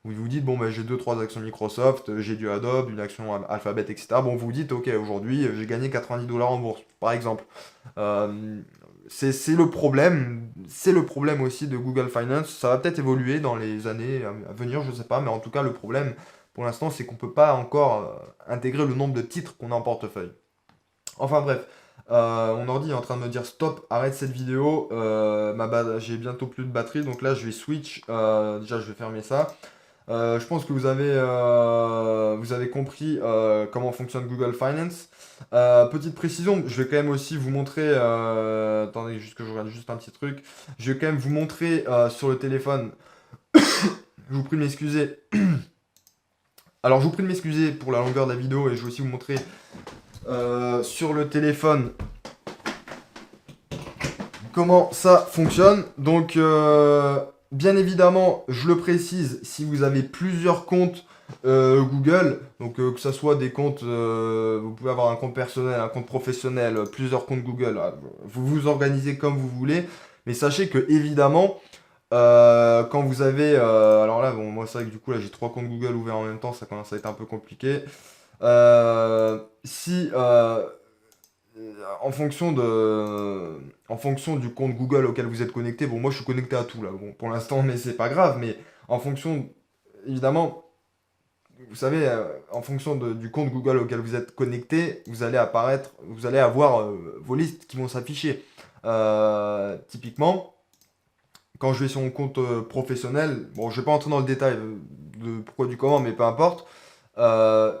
Vous vous dites, bon, ben, j'ai deux trois actions Microsoft, j'ai du Adobe, une action Alphabet, etc. Bon, vous vous dites, ok, aujourd'hui, j'ai gagné 90 $ en bourse, par exemple. Euh, c'est le problème aussi de Google Finance. Ça va peut-être évoluer dans les années à venir, je sais pas, mais en tout cas, le problème, pour l'instant, c'est qu'on peut pas encore intégrer le nombre de titres qu'on a en portefeuille. Enfin bref, mon ordi est en train de me dire stop, arrête cette vidéo, j'ai bientôt plus de batterie, donc là je vais switch, déjà je vais fermer ça. Je pense que vous avez compris comment fonctionne Google Finance. Petite précision, je vais quand même aussi vous montrer, attendez juste que je regarde juste un petit truc, je vais quand même vous montrer sur le téléphone, je vous prie de m'excuser. Alors je vous prie de m'excuser pour la longueur de la vidéo et je vais aussi vous montrer sur le téléphone comment ça fonctionne. Donc, bien évidemment, je le précise, si vous avez plusieurs comptes Google, donc que ce soit des comptes, vous pouvez avoir un compte personnel, un compte professionnel, plusieurs comptes Google, vous vous organisez comme vous voulez, mais sachez que évidemment, quand vous avez, alors là, bon, moi c'est vrai que du coup là j'ai trois comptes Google ouverts en même temps, ça commence à être un peu compliqué. Si en fonction du compte Google auquel vous êtes connecté, bon moi je suis connecté à tout là, bon pour l'instant mais c'est pas grave, mais en fonction, évidemment, vous savez, en fonction du compte Google auquel vous êtes connecté, vous allez avoir vos listes qui vont s'afficher. Typiquement, quand je vais sur mon compte professionnel, bon je vais pas entrer dans le détail de pourquoi du comment, mais peu importe. euh,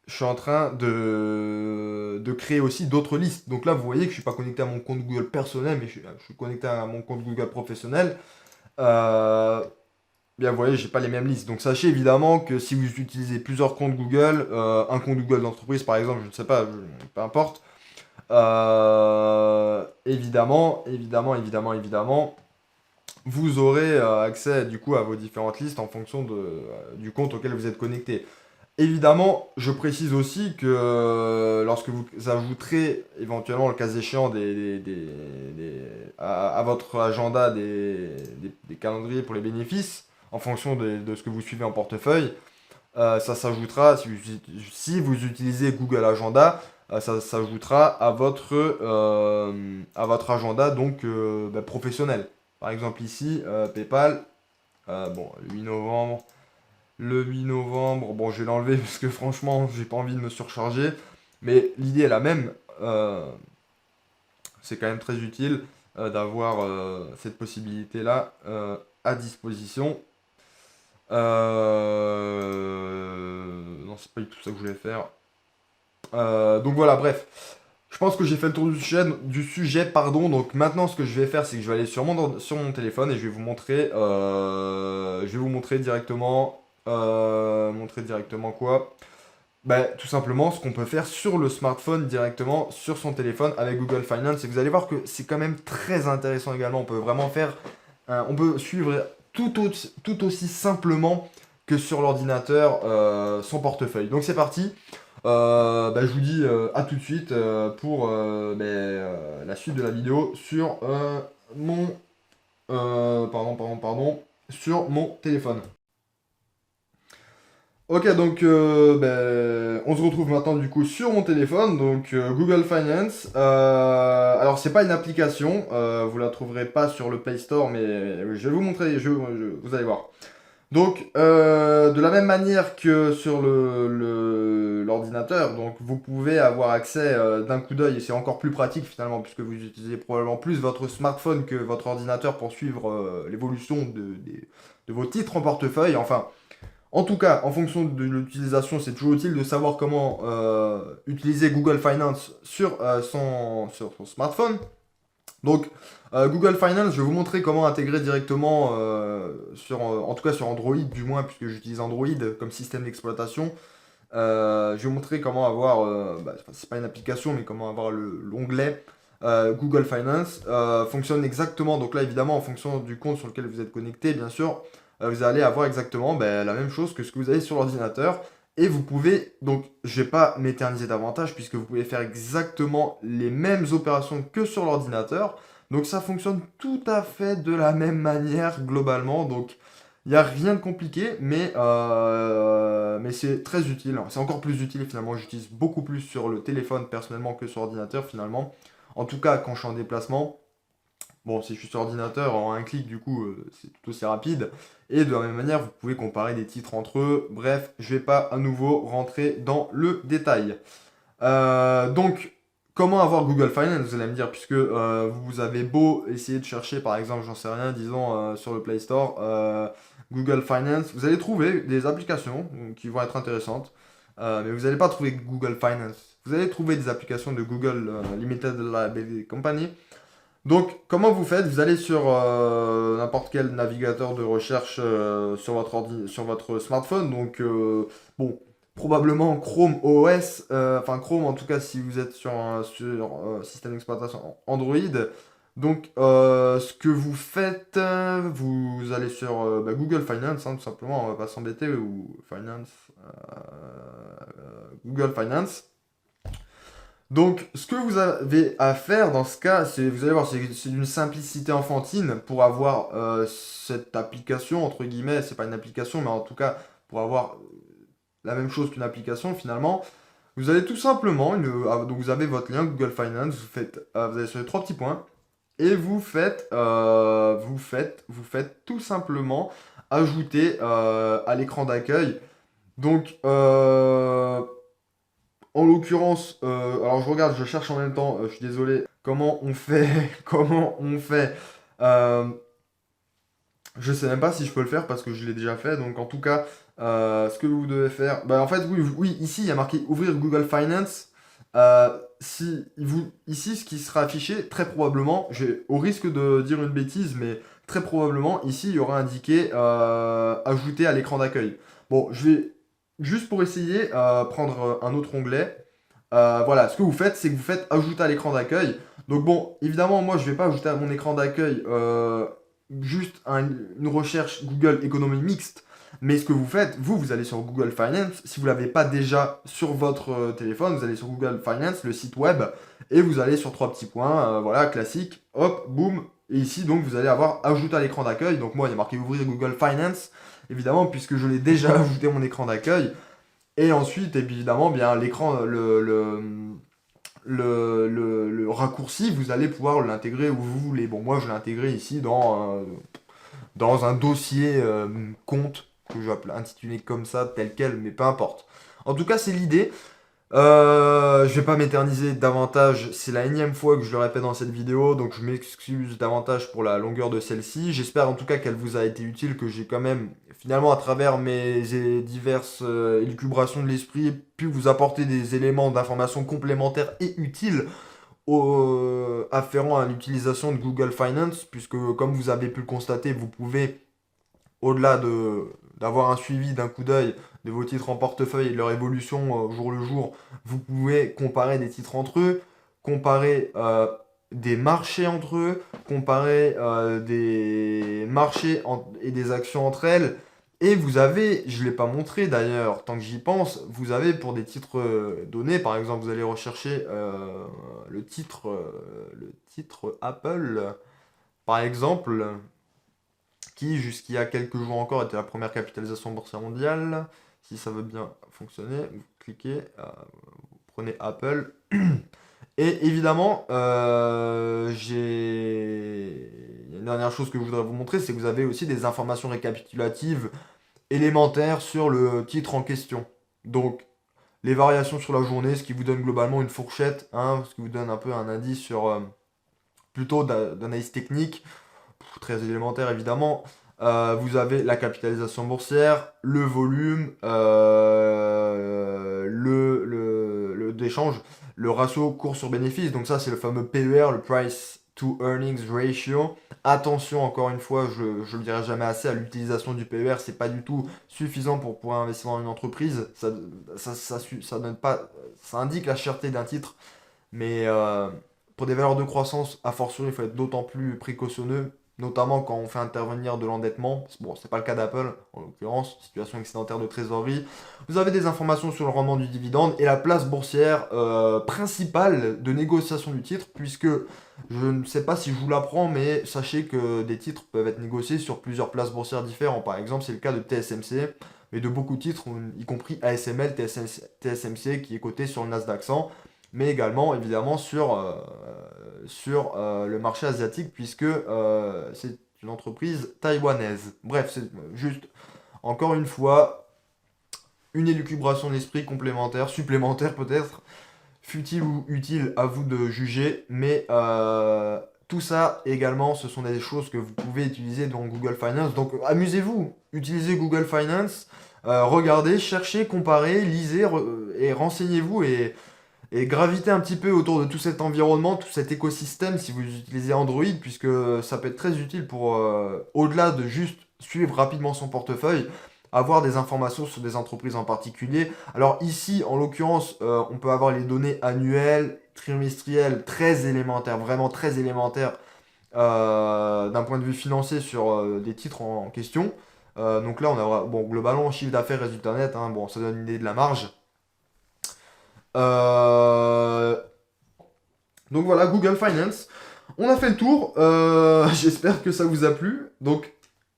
je suis en train de créer aussi d'autres listes. Donc là, vous voyez que je suis pas connecté à mon compte Google personnel, mais je suis connecté à mon compte Google professionnel. Euh, Bien, vous voyez, j'ai pas les mêmes listes. Donc sachez évidemment que si vous utilisez plusieurs comptes Google, un compte Google d'entreprise par exemple, je ne sais pas, peu importe, évidemment, vous aurez accès du coup à vos différentes listes en fonction du compte auquel vous êtes connecté. Évidemment, je précise aussi que lorsque vous ajouterez éventuellement le cas échéant à votre agenda des calendriers pour les bénéfices, en fonction de ce que vous suivez en portefeuille, ça s'ajoutera, si vous utilisez Google Agenda, ça s'ajoutera à votre agenda donc professionnel. Par exemple ici, PayPal, bon, le 8 novembre, bon, je vais l'enlever parce que franchement, j'ai pas envie de me surcharger. Mais l'idée est la même. C'est quand même très utile d'avoir cette possibilité-là à disposition. Non, c'est pas du tout ça que je voulais faire. Donc voilà, bref. Je pense que j'ai fait le tour du sujet, pardon. Donc maintenant, ce que je vais faire, c'est que je vais aller sur mon téléphone et je vais vous montrer directement, montrer directement quoi? Ben, tout simplement ce qu'on peut faire sur le smartphone directement sur son téléphone avec Google Finance. Et vous allez voir que c'est quand même très intéressant également. On peut vraiment faire, on peut suivre tout aussi simplement que sur l'ordinateur son portefeuille. Donc c'est parti. Je vous dis à tout de suite pour la suite de la vidéo sur mon sur mon téléphone. Ok, donc on se retrouve maintenant du coup sur mon téléphone, donc Google Finance. Alors c'est pas une application, vous la trouverez pas sur le Play Store, mais je vais vous montrer, vous allez voir. Donc de la même manière que sur l'ordinateur, donc vous pouvez avoir accès d'un coup d'œil et c'est encore plus pratique finalement puisque vous utilisez probablement plus votre smartphone que votre ordinateur pour suivre l'évolution de vos titres en portefeuille. Enfin. En tout cas, en fonction de l'utilisation, c'est toujours utile de savoir comment utiliser Google Finance sur son smartphone. Donc, Google Finance, je vais vous montrer comment intégrer directement, en tout cas sur Android du moins, puisque j'utilise Android comme système d'exploitation. Je vais vous montrer comment avoir, c'est pas une application, mais comment avoir l'onglet Google Finance. Fonctionne exactement, donc là évidemment en fonction du compte sur lequel vous êtes connecté, bien sûr, vous allez avoir exactement la même chose que ce que vous avez sur l'ordinateur. Et vous pouvez, donc je vais pas m'éterniser davantage puisque vous pouvez faire exactement les mêmes opérations que sur l'ordinateur. Donc ça fonctionne tout à fait de la même manière globalement. Donc il n'y a rien de compliqué, mais c'est très utile. C'est encore plus utile finalement. J'utilise beaucoup plus sur le téléphone personnellement que sur l'ordinateur finalement. En tout cas quand je suis en déplacement. Bon, si je suis sur ordinateur, en un clic, du coup, c'est tout aussi rapide. Et de la même manière, vous pouvez comparer des titres entre eux. Bref, je vais pas à nouveau rentrer dans le détail. Donc, comment avoir Google Finance, vous allez me dire, puisque vous avez beau essayer de chercher, par exemple, j'en sais rien, disons, sur le Play Store, Google Finance, vous allez trouver des applications qui vont être intéressantes. Mais vous n'allez pas trouver Google Finance. Vous allez trouver des applications de Google Limited Liability Company. Donc, comment vous faites? Vous allez sur n'importe quel navigateur de recherche sur votre smartphone. Donc, bon, probablement Chrome OS, enfin Chrome en tout cas si vous êtes sur un système d'exploitation Android. Donc, ce que vous faites, vous allez sur Google Finance, hein, tout simplement, on va pas s'embêter, ou Finance, Google Finance. Donc, ce que vous avez à faire dans ce cas, vous allez voir, c'est d'une simplicité enfantine pour avoir cette application, entre guillemets, c'est pas une application, mais en tout cas, pour avoir la même chose qu'une application finalement, vous allez tout simplement, donc vous avez votre lien Google Finance, vous allez sur les trois petits points, et vous faites tout simplement ajouter à l'écran d'accueil. Donc, en l'occurrence, alors je regarde, je cherche en même temps, je suis désolé, comment on fait, comment on fait. euh, je sais même pas si je peux le faire parce que je l'ai déjà fait, donc en tout cas, ce que vous devez faire, en fait, oui, ici il y a marqué ouvrir Google Finance. Ici, ce qui sera affiché, très probablement, au risque de dire une bêtise, mais très probablement, ici il y aura indiqué ajouter à l'écran d'accueil. Bon, je vais juste pour essayer prendre un autre onglet. Voilà, ce que vous faites, c'est que vous faites ajouter à l'écran d'accueil. Donc bon, évidemment, moi, je vais pas ajouter à mon écran d'accueil juste une recherche Google économie mixte. Mais ce que vous faites, vous allez sur Google Finance. Si vous ne l'avez pas déjà sur votre téléphone, vous allez sur Google Finance, le site web, et vous allez sur trois petits points, voilà, classique, hop, boum. Et ici, donc, vous allez avoir ajouté à l'écran d'accueil. Donc, moi, il y a marqué ouvrir Google Finance, évidemment, puisque je l'ai déjà ajouté à mon écran d'accueil. Et ensuite, évidemment, bien l'écran, le raccourci, vous allez pouvoir l'intégrer où vous voulez. Bon, moi, je l'ai intégré ici dans un dossier compte, que je vais intituler comme ça, tel quel, mais peu importe. En tout cas, c'est l'idée. Je vais pas m'éterniser davantage, c'est la énième fois que je le répète dans cette vidéo, donc je m'excuse davantage pour la longueur de celle-ci. J'espère en tout cas qu'elle vous a été utile, que j'ai quand même, finalement, à travers mes diverses élucubrations de l'esprit, pu vous apporter des éléments d'information complémentaires et utiles afférents à l'utilisation de Google Finance, puisque comme vous avez pu le constater, vous pouvez, au-delà d'avoir un suivi d'un coup d'œil de vos titres en portefeuille et de leur évolution au jour le jour, vous pouvez comparer des titres entre eux, comparer des marchés entre eux, comparer des marchés et des actions entre elles. Et vous avez, je ne l'ai pas montré d'ailleurs, tant que j'y pense, vous avez pour des titres donnés, par exemple, vous allez rechercher le titre Apple, par exemple, qui jusqu'il y a quelques jours encore était la première capitalisation boursière mondiale. Si ça veut bien fonctionner, vous cliquez, vous prenez Apple. Et évidemment, il y a une dernière chose que je voudrais vous montrer, c'est que vous avez aussi des informations récapitulatives élémentaires sur le titre en question. Donc, les variations sur la journée, ce qui vous donne globalement une fourchette, hein, ce qui vous donne un peu un indice sur plutôt d'analyse technique, très élémentaire évidemment. Vous avez la capitalisation boursière, le volume, d'échange, le ratio cours sur bénéfice. Donc ça, c'est le fameux PER, le Price to Earnings Ratio. Attention, encore une fois, je ne le dirai jamais assez, à l'utilisation du PER, c'est pas du tout suffisant pour pouvoir investir dans une entreprise. Ça donne pas, ça indique la cherté d'un titre, mais pour des valeurs de croissance, a fortiori, il faut être d'autant plus précautionneux, notamment quand on fait intervenir de l'endettement. Bon, c'est pas le cas d'Apple, en l'occurrence, situation excédentaire de trésorerie. Vous avez des informations sur le rendement du dividende et la place boursière principale de négociation du titre, puisque je ne sais pas si je vous l'apprends, mais sachez que des titres peuvent être négociés sur plusieurs places boursières différentes. Par exemple, c'est le cas de TSMC, mais de beaucoup de titres, y compris ASML, TSMC, qui est coté sur le Nasdaq 100, mais également évidemment sur le marché asiatique, puisque c'est une entreprise taïwanaise. Bref, c'est juste, encore une fois, une élucubration d'esprit complémentaire, supplémentaire peut-être, futile ou utile, à vous de juger, mais tout ça également, ce sont des choses que vous pouvez utiliser dans Google Finance. Donc amusez-vous, utilisez Google Finance, regardez, cherchez, comparez, lisez et renseignez-vous et gravitez un petit peu autour de tout cet environnement, tout cet écosystème si vous utilisez Android, puisque ça peut être très utile pour, au-delà de juste suivre rapidement son portefeuille, avoir des informations sur des entreprises en particulier. Alors ici, en l'occurrence, on peut avoir les données annuelles, trimestrielles, très élémentaires, vraiment très élémentaires, d'un point de vue financier sur des titres en question. Donc là, on a, bon, globalement, chiffre d'affaires, résultat net, hein, bon, ça donne une idée de la marge. Euh, donc voilà, Google Finance. On a fait le tour. J'espère que ça vous a plu. Donc,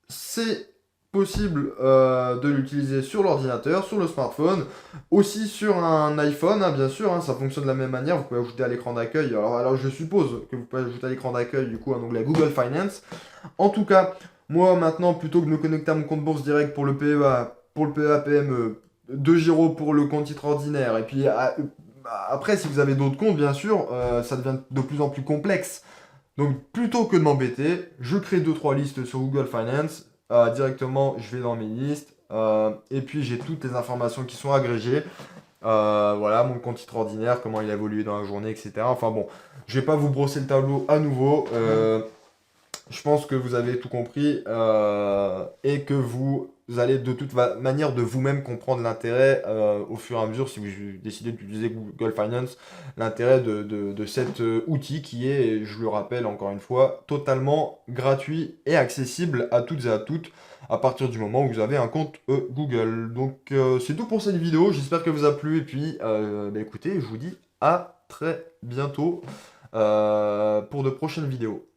c'est possible de l'utiliser sur l'ordinateur, sur le smartphone, aussi sur un iPhone, hein, bien sûr. Hein, ça fonctionne de la même manière. Vous pouvez ajouter à l'écran d'accueil. Alors, je suppose que vous pouvez ajouter à l'écran d'accueil du coup un onglet Google Finance. En tout cas, moi maintenant, plutôt que de me connecter à mon compte bourse direct pour le PEA, pour le PEA PME, 2 gyros pour le compte titre ordinaire, et puis après, si vous avez d'autres comptes, bien sûr, ça devient de plus en plus complexe. Donc, plutôt que de m'embêter, je crée deux trois listes sur Google Finance. Directement, je vais dans mes listes. Et puis, j'ai toutes les informations qui sont agrégées. Voilà, mon compte titre ordinaire, comment il a évolué dans la journée, etc. Enfin bon, je vais pas vous brosser le tableau à nouveau. Je pense que vous avez tout compris et que vous allez de toute manière de vous-même comprendre l'intérêt au fur et à mesure, si vous décidez d'utiliser Google Finance, l'intérêt de cet outil qui est, je le rappelle encore une fois, totalement gratuit et accessible à toutes et à toutes à partir du moment où vous avez un compte Google. Donc c'est tout pour cette vidéo, j'espère qu'elle vous a plu et puis écoutez, je vous dis à très bientôt pour de prochaines vidéos.